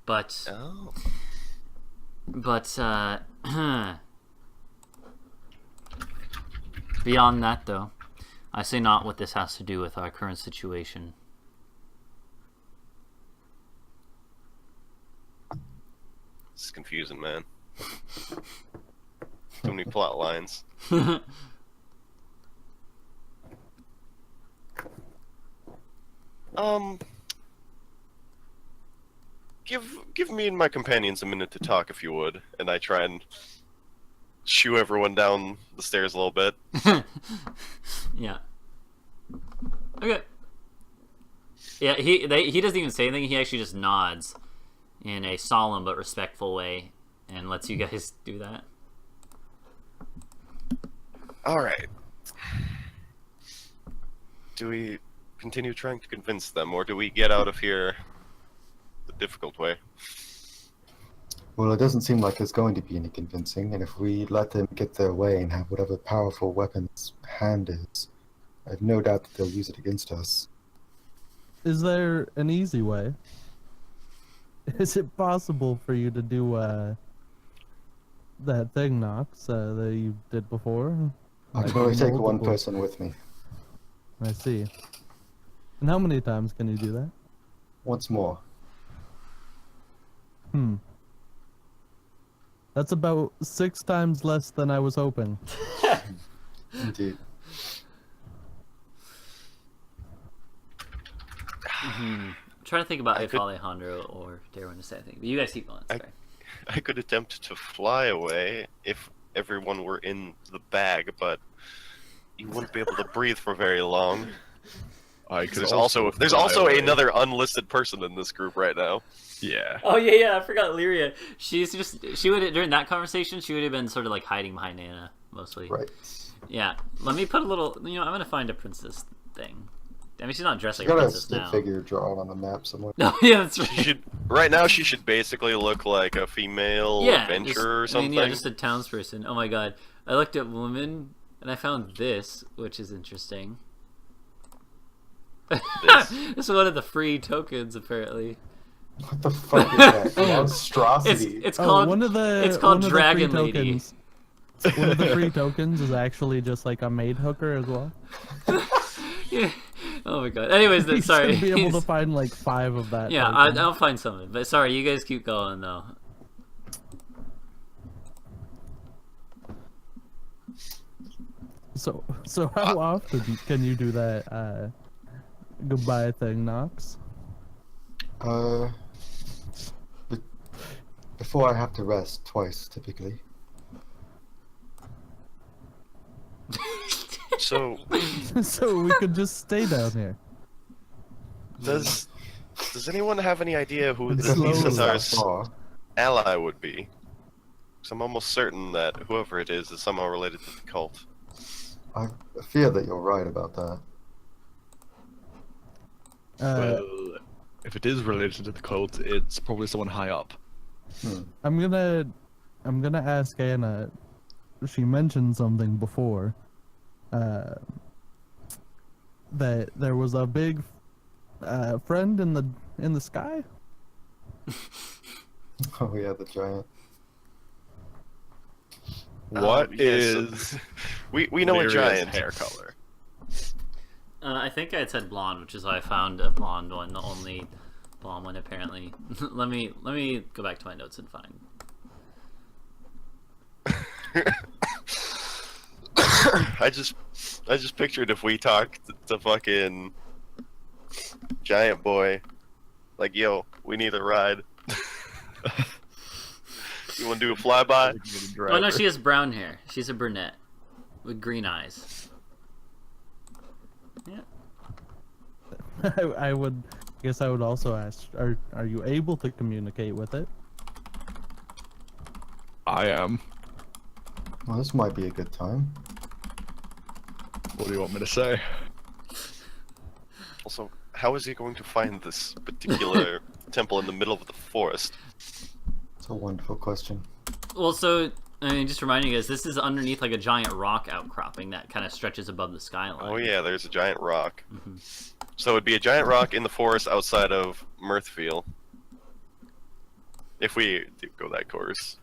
But Oh. beyond that, though, I say not what this has to do with our current situation. This is confusing, man. Too many plot lines. Give me and my companions a minute to talk, if you would, and I try and shoo everyone down the stairs a little bit. Yeah. Okay. Yeah, he doesn't even say anything. He actually just nods in a solemn but respectful way and lets you guys do that. All right. Do we continue trying to convince them, or do we get out of here the difficult way? Well, it doesn't seem like there's going to be any convincing, and if we let them get their way and have whatever powerful weapons hand is, I have no doubt that they'll use it against us. Is there an easy way? Is it possible for you to do that thing, Nox, that you did before? I can only take one person with me. I see. And how many times can you do that? Once more. That's about 6 times less than I was hoping. Indeed. I'm trying to think about if Alejandro or Darwin to say anything. But you guys keep going. Sorry. I could attempt to fly away if everyone were in the bag, but you wouldn't be able to breathe for very long. There's also another unlisted person in this group right now. Yeah. Oh yeah, I forgot Lyria. She would during that conversation she would have been sort of like hiding behind Anna mostly. Right. Yeah. Let me put a little. I'm gonna find a princess thing. I mean, she's not dressed like a Got a princess stick now. figure drawn on the map somewhere. No, yeah, that's right. Right now, she should basically look like a female adventurer or something. Just a townsperson. Oh my god. I looked at woman, and I found this, which is interesting. This is one of the free tokens, apparently. What the fuck is that? Monstrosity. It's called one of the it's called one of the Dragon free Lady. tokens, one of the free tokens is actually just like a maid hooker as well. Yeah. Oh my god. Anyways, You sorry. should be able to find like 5 of that. Yeah, token. I'll find something. But sorry, you guys keep going though. So how often can you do that goodbye thing, Nox? Before I have to rest twice, typically. So, So we could just stay down here. does anyone have any idea who It's the slowly. Isathar's Far. ally would be? Because I'm almost certain that whoever it is somehow related to the cult. I fear that you're right about that. Well, if it is related to the cult, it's probably someone high up. I'm gonna ask Anna. She mentioned something before. That there was a big friend in the sky. Oh yeah, the giant. What is so we know a Lyria's giant hair color? I think I had said blonde, which is why I found a blonde one, the only blonde one apparently. let me go back to my notes and find. I just pictured if we talked to fucking giant boy, like, yo, we need a ride. You want to do a flyby? Oh no, she has brown hair. She's a brunette with green eyes. Yeah. I guess I would also ask: Are you able to communicate with it? I am. Well, this might be a good time. What do you want me to say? Also, how is he going to find this particular temple in the middle of the forest? It's a wonderful question. Well, so I mean, just reminding you guys, this is underneath like a giant rock outcropping that kind of stretches above the skyline. Oh yeah, there's a giant rock. Mhm. So it'd be a giant rock in the forest outside of Mirthfield. If we do go that course.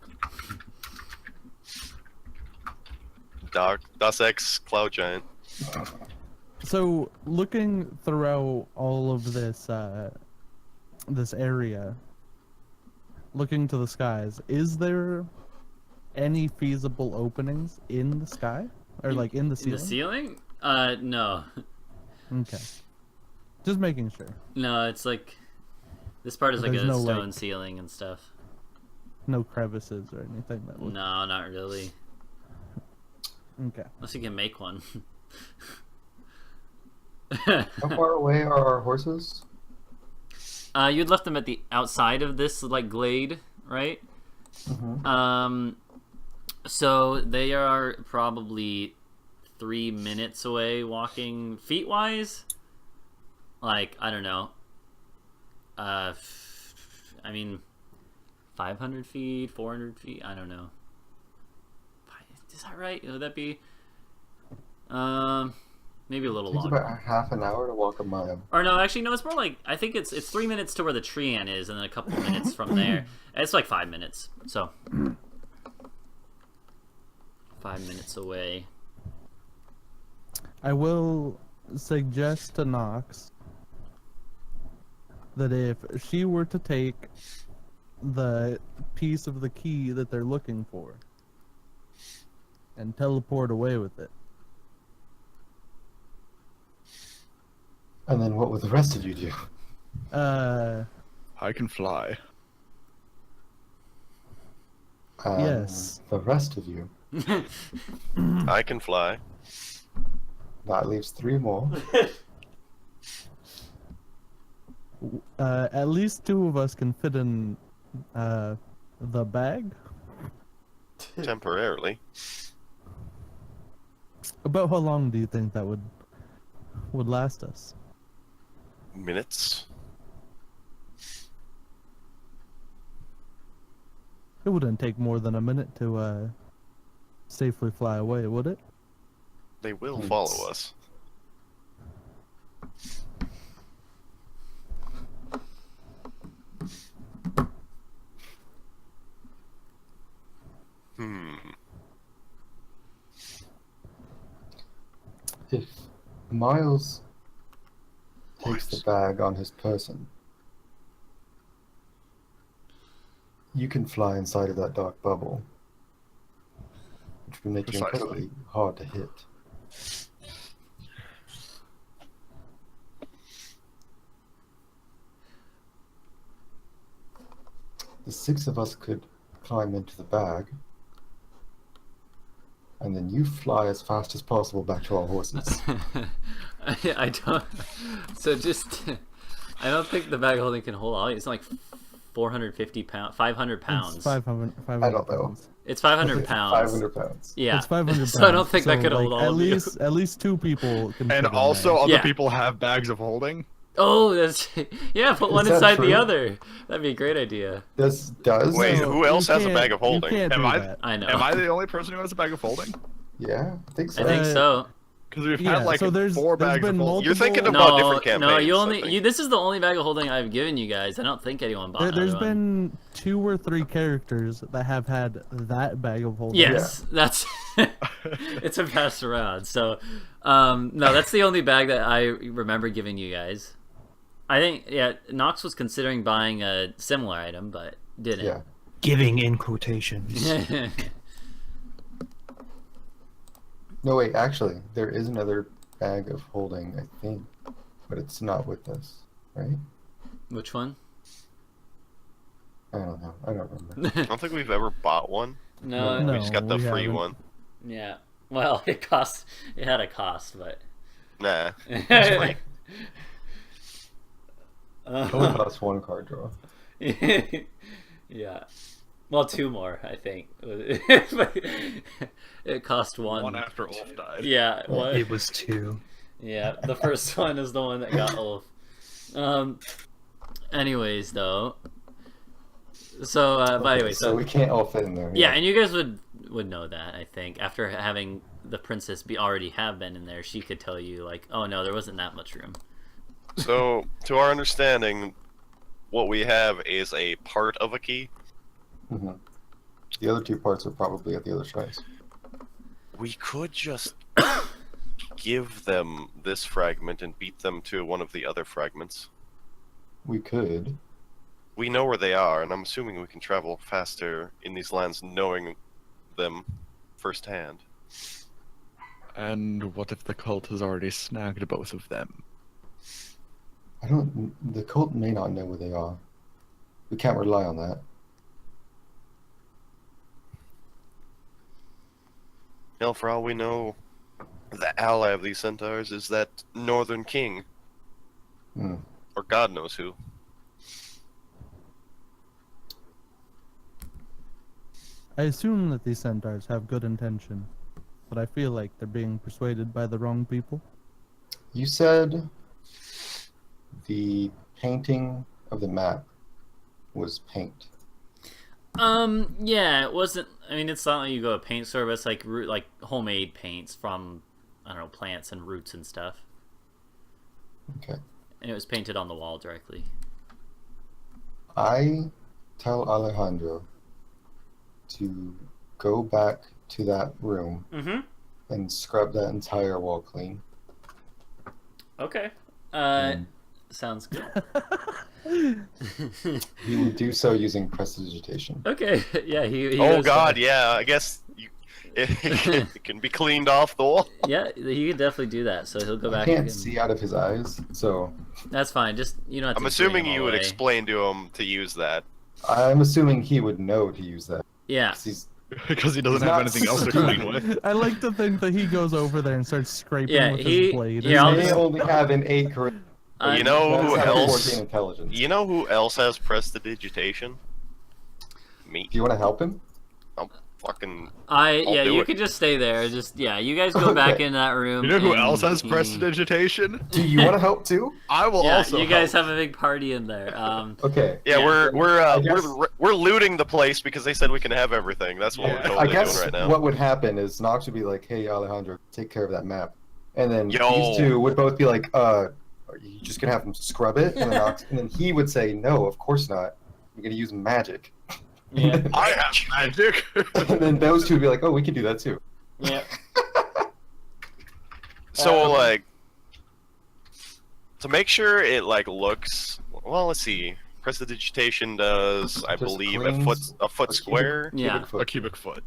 Das X Cloud Giant. So, looking throughout all of this, this area, looking to the skies, is there any feasible openings in the sky? Or, like, in the In ceiling? the ceiling? No. Okay. Just making sure. No, it's like this part is like There's a no, stone like- ceiling and stuff. No crevices or anything that would... No, not really. Okay. Unless you can make one. How far away are our horses? You'd left them at the outside of this like glade, right? Mm-hmm. So they are probably 3 minutes away walking feet wise. Like, I don't know. I mean, 500 feet, 400 feet, I don't know. Is that right? Would that be maybe a little It takes longer? about half an hour to walk a mile. Or no, actually no, it's more like I think it's 3 minutes to where the tree ant is and then a couple minutes from there. It's like 5 minutes. So 5 minutes away. I will suggest to Nox that if she were to take the piece of the key that they're looking for and teleport away with it. And then what would the rest of you do? I can fly. Yes. The rest of you. I can fly. That leaves 3 more. At least 2 of us can fit in the bag. Temporarily. About how long do you think that would last us? Minutes. It wouldn't take more than a minute to safely fly away, would it? They will follow us. If Miles takes the Miles. bag on his person, you can fly inside of that dark bubble, which will make you Precisely. incredibly hard to hit. The 6 of us could climb into the bag, and then you fly as fast as possible back to our horses. I don't. So just, I don't think the bag holding can hold all. It's like 450 pounds, 500 pounds. It's 500 I don't know. pounds. It's 500 pounds. 500 pounds. Yeah. It's 500 pounds. So I don't think that So, could like, hold all at of you. least 2 people can And fit in also, there. other Yeah. people have bags of holding. Oh, that's yeah. Put one that inside true? the other. That'd be a great idea. This does. Wait, No, who else you has a can't- bag of holding? You can't Am do I- that. I know. Am I the only person who has a bag of holding? Yeah, I think so. I think Uh, so. Because we've Yeah, had like so there's 4 been bags of holding. You're thinking multiple- about No, different no. campaigns, You I only think. you. This is the only bag of holding I've given you guys. I don't think anyone bought There's another one. been 2 or 3 characters that have had that bag of holding. Yes, that's it's been passed around. So, no, that's the only bag that I remember giving you guys. I think, yeah, Nox was considering buying a similar item, but didn't. Yeah. Giving in quotations. No, wait, actually, there is another bag of holding, I think, but it's not with us, right? Which one? I don't know. I don't remember. I don't think we've ever bought one. No. No. We just got the we free haven't. one. Yeah. Well, it cost. It had a cost, but. Nah. It's free. It only costs 1 card draw. Yeah. Well, 2 more, I think. It cost 1. One after Ulf died. Yeah. One. It was 2. Yeah, the first one is the one that got Ulf. Anyways, though, So, but anyway, so we can't all fit in there. yeah, and you guys would know that, I think, after having the princess already have been in there, she could tell you like, oh no, there wasn't that much room. So, to our understanding, what we have is a part of a key. Mm-hmm. The other two parts are probably at the other shrines. We could just give them this fragment and beat them to one of the other fragments. We could. We know where they are, and I'm assuming we can travel faster in these lands knowing them firsthand. And what if the cult has already snagged both of them? The cult may not know where they are. We can't rely on that. Hell, for all we know, the ally of these centaurs is that northern king. Hmm. Or God knows who. I assume that these centaurs have good intention, but I feel like they're being persuaded by the wrong people. You said the painting of the map was paint. Yeah, it wasn't. I mean, it's not like you go to a paint store, but it's like like homemade paints from, I don't know, plants and roots and stuff. Okay. And it was painted on the wall directly. I tell Alejandro to go back to that room Mm-hmm. and scrub that entire wall clean. Okay. Sounds good. He would do so using prestidigitation. Okay. Yeah. He Oh goes God, back. yeah. I guess it can be cleaned off the wall. Yeah, he could definitely do that. So he'll go I back. can't and... see out of his eyes, so That's fine. Just you know. I'm assuming you would explain to him to use that. I'm assuming he would know to use that. Yeah. 'Cause he's Because he doesn't He's have not anything else to stupid. clean with. I like to think that he goes over there and starts scraping Yeah, with he- his blade. yeah, I'll may just- only have an 8 charisma. You know That's who not else? 14 intelligence. You know who else has prestidigitation? Me. Do you want to help him? Fucking. Yeah, do you it. could just stay there. Just you guys go back Okay. in that room. You know who and else has he- prestidigitation? Do you want to help too? I will Yeah, also you guys help. have a big party in there. Okay. Yeah, Yeah. I guess- we're looting the place because they said we can have everything. That's what Yeah. we're I totally guess doing right now. what would happen is Nox would be like, "Hey, Alejandro, take care of that map," and then Yo. these two would both be like, "Are you just gonna have him scrub it?" And then, and then he would say, "No, of course not. I'm gonna use magic." Yeah. I have magic. And then those two would be like, "Oh, we can do that too." Yeah. So like, to make sure it like looks well, let's see. Prestidigitation does, I Just believe, cleans a foot a square. Yeah. Cubic foot. A cubic foot.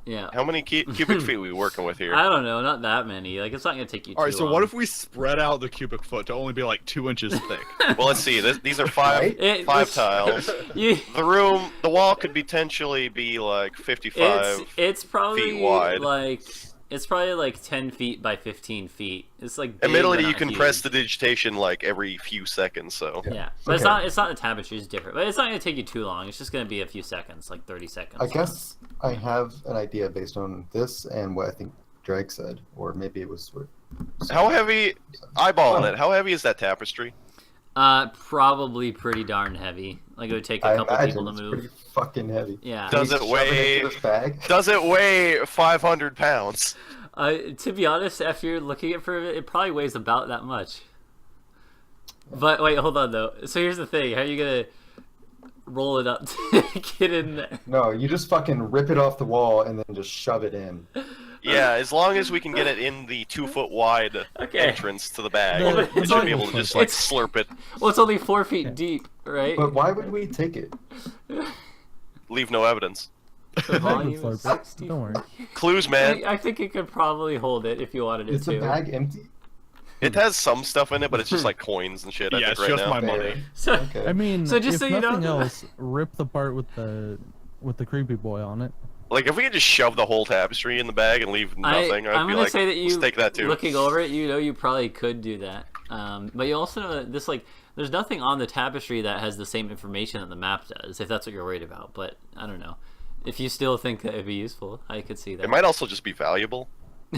Yeah. How many cubic feet are we working with here? I don't know, not that many. Like it's not gonna take you. All right, too so long. what if we spread out the cubic foot to only be like 2 inches thick? Well, let's see. These are five Right? tiles. You, The wall could potentially be like 55. it's probably feet wide. like it's probably like 10 feet by 15 feet. It's like big, Admittedly, but you not can huge. press the digitation like every few seconds. So Yeah, but Okay. it's not the tapestry is different. But it's not gonna take you too long. It's just gonna be a few seconds, like 30 seconds. I guess I have an idea based on this and what I think Drake said, or maybe it was what. how heavy? Eyeballing it. How heavy is that tapestry? Probably pretty darn heavy. Like it would take a I couple imagine people to it's move. pretty fucking heavy. Yeah. Does He's it shoving weigh- into this bag? Does it weigh 500 pounds? To be honest, after you're looking at it for a bit, it probably weighs about that much. But wait, hold on though. So here's the thing: how are you gonna roll it up to get in there? No, you just fucking rip it off the wall and then just shove it in. Yeah, as long as we can get it in the 2-foot wide Okay. entrance to the bag, No, we it's should not- be able to just like it's- slurp it, Well, it's only 4 feet deep, right? But why would we take it? leave no evidence. The volume is Slurp it. 60. Don't worry. Clues, man. I think it could probably hold it if you wanted it Is the to. bag empty? It has some stuff in it, but it's just like coins and shit. I Yeah, think it's right just now. my Fair. money. So, Okay. I mean, So just if so you know- nothing else, rip the part with the creepy boy on it. Like if we could just shove the whole tapestry in the bag and leave nothing, I'm I'd be gonna like, say that you let's take that too. looking over it, you know, you probably could do that. But you also know that this there's nothing on the tapestry that has the same information that the map does. If that's what you're worried about, but I don't know. If you still think that it'd be useful, I could see that. It might also just be valuable.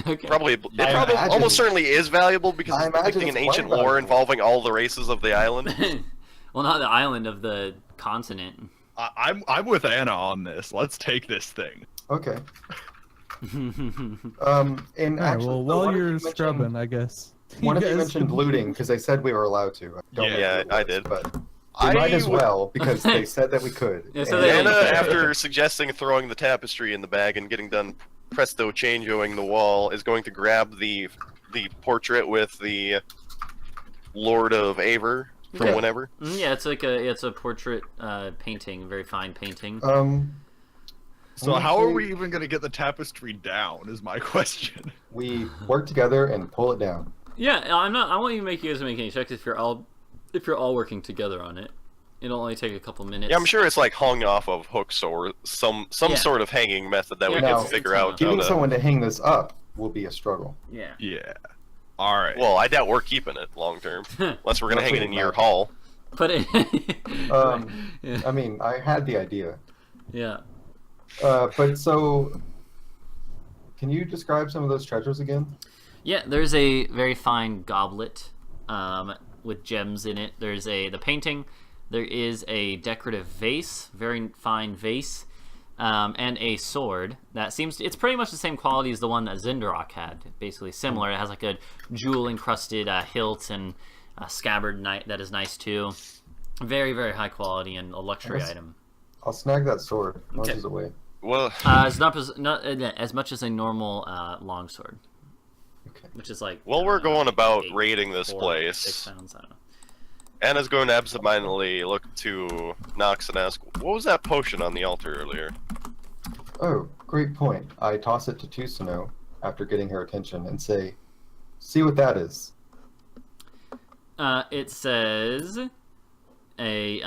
Okay. Probably, it I probably imagine- almost certainly is valuable because I it's depicting imagine an it's ancient quite lore valuable. involving all the races of the island. Well, not the island of the continent. I'm with Anna on this. Let's take this thing. Okay. And Alright, actually, well, so while one of you you're mentioned- scrubbing, I guess. One of you guys mentioned can- looting because they said we were allowed to. I don't remember Yeah, who it I was, did. But we might as would- well because they said that we could. Yeah, so And- they- Anna, after suggesting throwing the tapestry in the bag and getting done presto changeoing the wall, is going to grab the portrait with the Lord of Aver from Okay. whenever. Yeah, it's like it's a portrait painting, very fine painting. So I'm how gonna are say we even gonna get the tapestry down? Is my question. we work together and pull it down. Yeah, I'm not. I won't even make you guys make any checks if you're all working together on it. It'll only take a couple minutes. Yeah, I'm sure it's like hung off of hooks or some Yeah. sort of hanging method that we Now, can figure out. Getting how to... someone to hang this up will be a struggle. Yeah. Yeah. All right. Well, I doubt we're keeping it long term, unless we're gonna hang it in your Right. hall. Put it. yeah. I mean, I had the idea. Yeah. But so, can you describe some of those treasures again? Yeah, there's a very fine goblet with gems in it. There's the painting. There is a decorative vase, very fine vase, and a sword that it's pretty much the same quality as the one that Zindarok had. Basically similar. It has like a jewel encrusted hilt and a scabbard that is nice too. Very, very high quality and a luxury Yes. item. I'll snag that sword. Much Okay. as away. Well, It's not as much as a normal longsword, Okay. which is like. While we're going about 8, raiding this 4, place, 6 pounds. I don't know. Anna's going to absentmindedly look to Nox and ask, "What was that potion on the altar earlier?" Oh, great point. I toss it to Tusano after getting her attention and say, "See what that is." It says it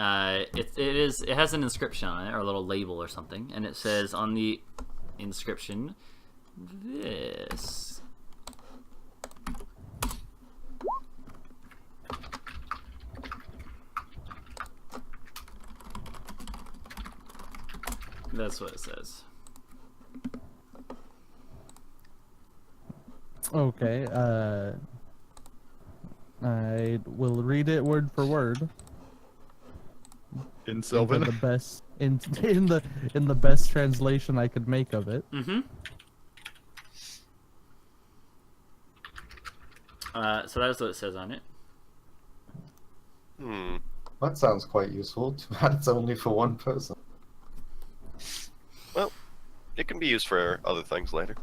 has an inscription on it or a little label or something, and it says on the inscription this. That's what it says. Okay, I will read it word for word. In In Sylvan. the best in the best translation I could make of it. Mm-hmm. So that's what it says on it. Hmm. That sounds quite useful. Too bad it's only for one person. Well, it can be used for other things later.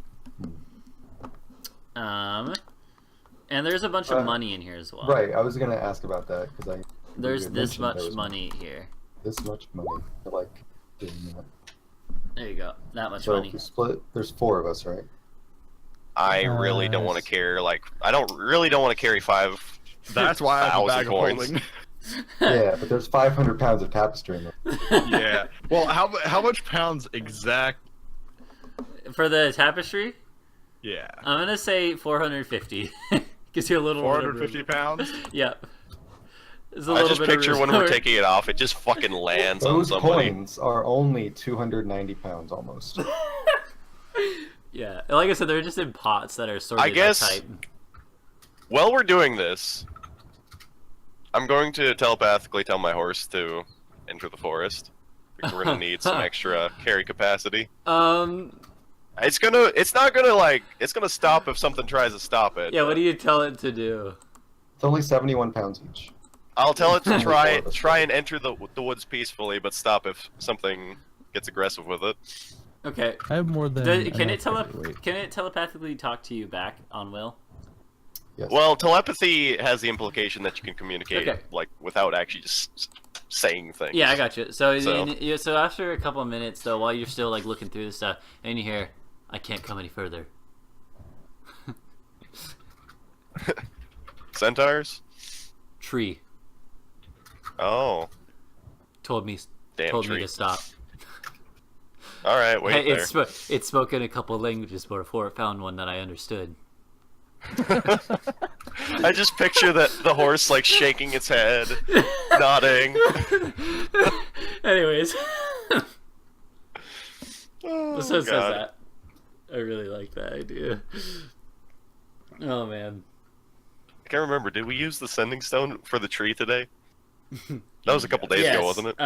And there's a bunch of money in here as well. Right. I was gonna ask about that because There's you this mentioned there much was money here. This much money. I like doing that. There you go. That much So money. if we split, there's 4 of us, right? I really don't want to carry I don't want to carry 5. That's why I have a 1,000 bag of coins. holding. Yeah, but there's 500 pounds of tapestry in there. Yeah. Well, how much pounds exact? For the tapestry, Yeah. I'm gonna say 450. Gives you a little. bit of room. 450 pounds. Yep. There's a I little just bit of picture room when we're for- taking it off, it just fucking lands on Those somebody. coins are only 290 pounds almost. Yeah, like I said, they're just in pots that are sorted I guess- by type. While we're doing this, I'm going to telepathically tell my horse to enter the forest. Because we're gonna need some extra carry capacity. It's gonna stop if something tries to stop it. Yeah. What do you tell it to do? It's only 71 pounds each. I'll tell it to Only 4 of us. try and enter the woods peacefully, but stop if something gets aggressive with it. Okay. I have more than Can it enough weight. Can it telepathically talk to you back on will? Yes. Well, telepathy has the implication that you can communicate Okay. like without actually just saying things. Yeah, I got you. So So- so after a couple of minutes, though, while you're still like looking through the stuff, and you hear, "I can't come any further." Centaurs? Tree Oh, told me damn me tree. to stop. All right, wait Hey, there. it's spoken a couple of languages before it found one that I understood. I just picture the horse like shaking its head, nodding. Anyways, Oh, so it says God. that. I really like that idea. Oh man. I can't remember. Did we use the sending stone for the tree today? That was a couple days ago, wasn't it?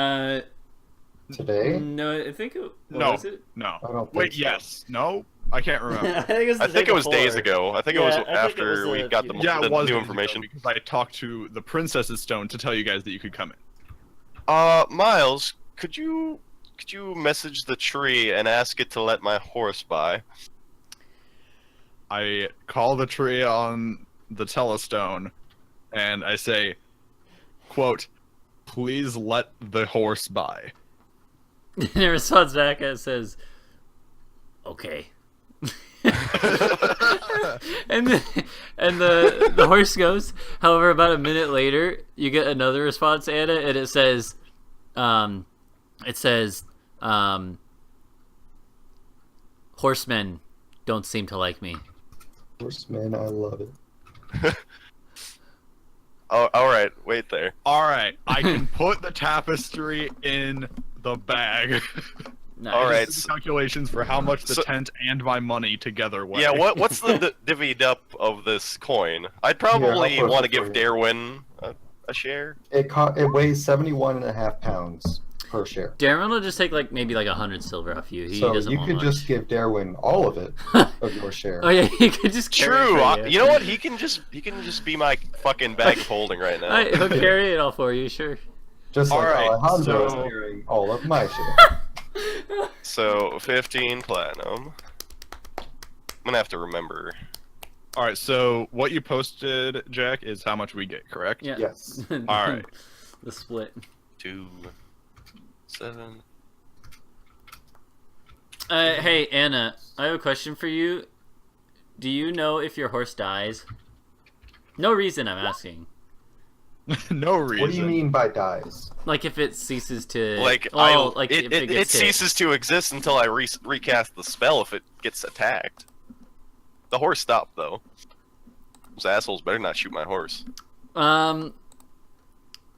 Today? No, I think it No. was it. No. I don't think Wait, so. yes. No? I can't remember. I think it was. I think it was days ago. I think it was Yeah, I think it was after we a got few the, days Yeah, the it was new days ago information. because I talked to the Princess's Stone to tell you guys that you could come in. Miles, could you message the tree and ask it to let my horse by? I call the tree on the telestone, and I say, quote, please let the horse by. And it responds back and says, "Okay." and the horse goes. However, about a minute later, you get another response, Anna, and it says, "Horsemen don't seem to like me." Horseman, I love it. Oh, all right. Wait there. Alright, I can put the tapestry in the bag. Nice. All right. This is the calculations for how much the So- tent and my money together weigh. Yeah. What's the divvied up of this coin? I'd probably I'll post want to it give for you. Darwin a share. It weighs 71.5 pounds per share. Darren will just take maybe 100 silver off you. He So doesn't you want could much. just give Darwin all of it of your share. Oh yeah, he could just carry True. it for You know what? He can just be my fucking bag of holding right now. He'll carry it all for you, sure. Just like Alright, Alejandro is so- carrying all of my share. So 15 platinum. I'm gonna have to remember. Alright, so what you posted, Jack, is how much we get, correct? Yeah. Yes. Alright. The split. 2, 7. Hey Anna, I have a question for you. Do you know if your horse dies? No reason I'm asking. No reason. What do you mean by dies? Like if it ceases to Like if it gets hit. ceases to exist until I recast the spell if it gets attacked. The horse stopped though. Those assholes better not shoot my horse.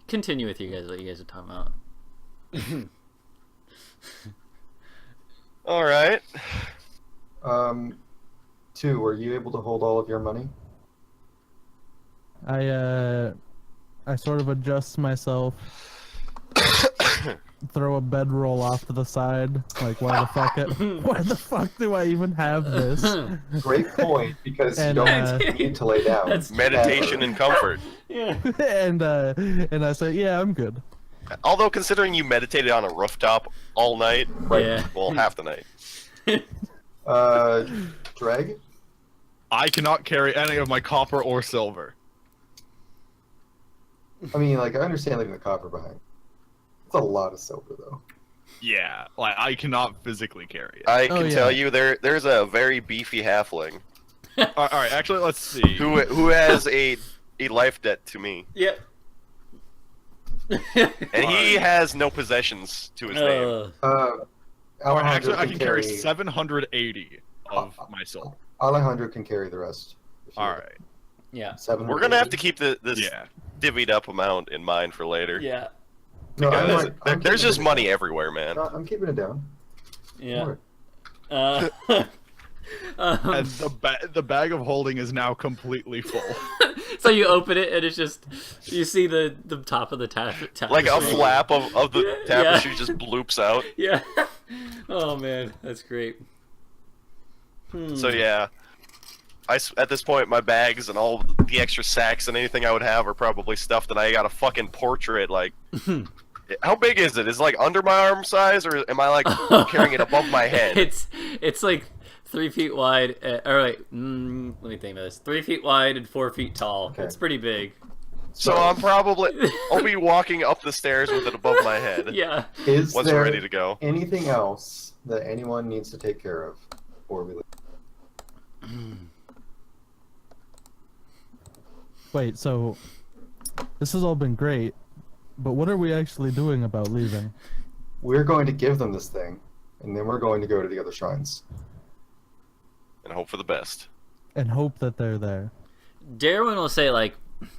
Continue with you guys. What you guys are talking about. All right. 2, were you able to hold all of your money? I sort of adjust myself, throw a bedroll off to the side. Like, why the fuck do I even have this? Great point, because you And, don't need to lay down. That's- Meditation Ever. and comfort. Yeah. and I say, yeah, I'm good. Although considering you meditated on a rooftop all night, Yeah. well, half the night. Dreg? I cannot carry any of my copper or silver. I mean, I understand leaving the copper behind. It's a lot of silver, though. Yeah, I cannot physically carry it. I Oh, can yeah. tell you there's a very beefy halfling Alright, actually, let's see. who has a life debt to me, Yep. and he has no possessions to his name. Alright, Alejandro actually, I can can carry 780 of my silver. Alejandro can carry the rest. if you like. Alright. Yeah. 780. We're gonna have to keep this Yeah. divvied up amount in mind for later. Yeah. No, Because I'm there's keeping just it money down. everywhere, man. No, I'm keeping it down. Yeah. Don't worry. And the bag of holding is now completely full. So you open it and it's just you see the top of the tapestry. Like a flap of the Yeah. tapestry just bloops out. Yeah. Oh man, that's great. So yeah, at this point my bags and all the extra sacks and anything I would have are probably stuffed, and I got a fucking portrait. Like, how big is it? Is it like under my arm size, or am I like carrying it above my head? It's like 3 feet wide. All right, let me think about this. 3 feet wide and 4 feet tall. Okay. It's pretty big. So I'll be walking up the stairs with it above my head. Yeah. Is Once there we're ready to go. anything else that anyone needs to take care of before we leave? Wait, so this has all been great, but what are we actually doing about leaving? We're going to give them this thing, and then we're going to go to the other shrines. And hope for the best. And hope that they're there. Darwin will say like,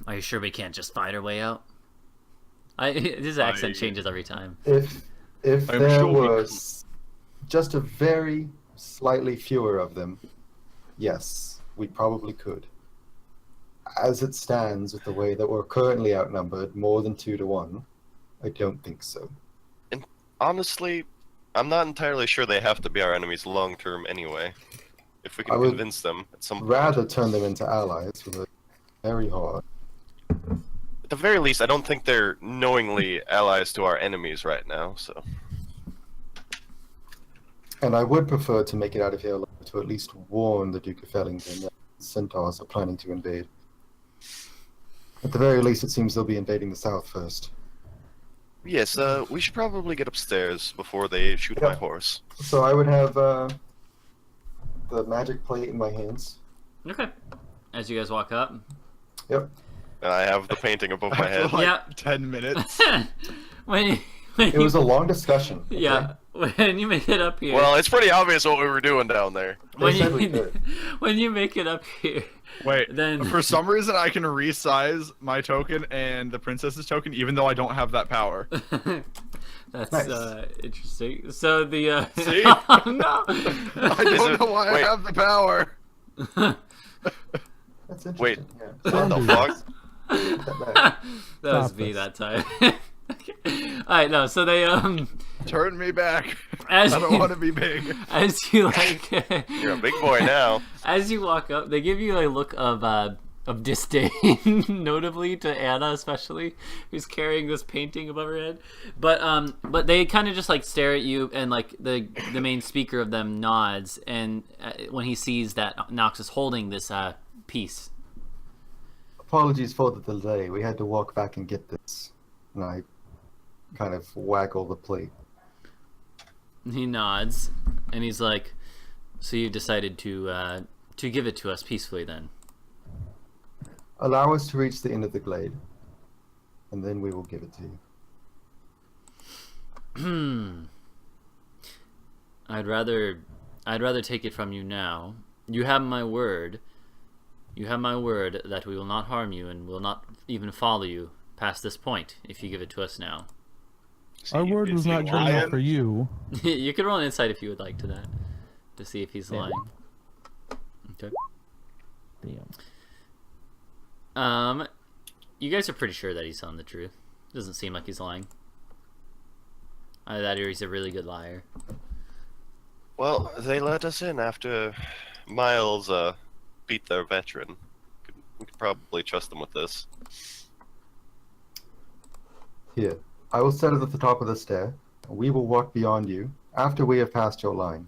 "Are you sure we can't just fight our way out?" His accent changes every time. If I'm there sure we was just a very slightly fewer of them, yes, we probably could. As it stands, with the way that we're currently outnumbered, more than 2 to 1, I don't think so. Honestly, I'm not entirely sure they have to be our enemies long term anyway. If we I can would convince them at some point. rather turn them into allies with a very hard. At the very least, I don't think they're knowingly allies to our enemies right now, so. And I would prefer to make it out of here alive to at least warn the Duke of Felling that the centaurs are planning to invade. At the very least, it seems they'll be invading the south first. Yes, we should probably get upstairs before they shoot Yeah. my horse. So I would have the magic plate in my hands. Okay. As you guys walk up. Yep. And I have the painting above my head. After like Yeah. 10 minutes. when It was a long discussion. Okay? yeah. When you make it up here. Well, it's pretty obvious what we were doing down there. when They said we you could. when you make it up here, Wait, then for some reason I can resize my token and the princess's token even though I don't have that power. that's Nice. interesting. So the See? oh, no. I don't know why Wait. I have the power. That's interesting. Wait. Yeah. What the Sandy. fuck? That bad. that was Stop me this. that time. Okay. All right, no. So they Turn me back. as I don't want to be big. as you like You're a big boy now. as you walk up, they give you a look of disdain, notably to Anna, especially, who's carrying this painting above her head. But they kind of just like stare at you, and like the main speaker of them nods, and when he sees that Nox is holding this piece. Apologies for the delay. We had to walk back and get this. And I kind of waggle the plate. He nods, and he's like, "So you decided to give it to us peacefully, then?" Allow us to reach the end of the glade, and then we will give it to you. I'd rather take it from you now. You have my word. You have my word that we will not harm you and will not even follow you past this point if you give it to us now. Our See, word is was he not good lying? enough for you. You could roll an insight if you would like to that to see if he's Yeah. lying. Okay. Damn. You guys are pretty sure that he's telling the truth. Doesn't seem like he's lying. Either that or he's a really good liar. Well, they let us in after Miles beat their veteran. We could probably trust them with this. Here, I will set it at the top of the stair. And we will walk beyond you after we have passed your line.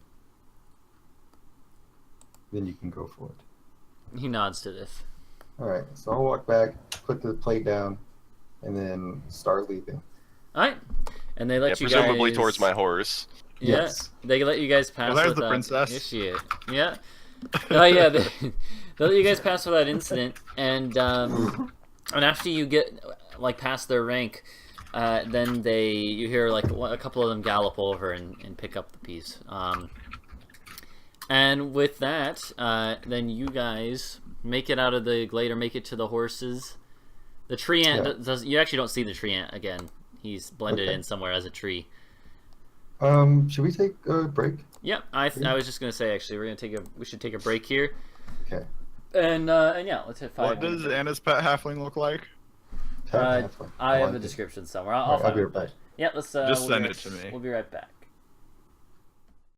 Then you can go for it. He nods to this. Alright, so I'll walk back, put the plate down, and then start leaving. Alright. And they let you presumably guys... towards my horse. Yeah, Yes. they let you guys pass Well, there's the without princess. initiate. Yeah. Oh yeah, they let you guys pass without incident, and after you get like past their rank, then you hear like a couple of them gallop over and pick up the piece. And with that, then you guys make it out of the glade or make it to the horses. The tree ant you actually don't see the tree ant again. He's blended Okay. in somewhere as a tree. Should we take a break? Yep, I was just gonna say actually we should take a break here, Okay. and yeah, let's hit 5 What does minutes. Anna's pet halfling look like? I have a like description somewhere. Alright, I'll be find right it. back. Yeah, let's Just we'll send be it to me. We'll be right back.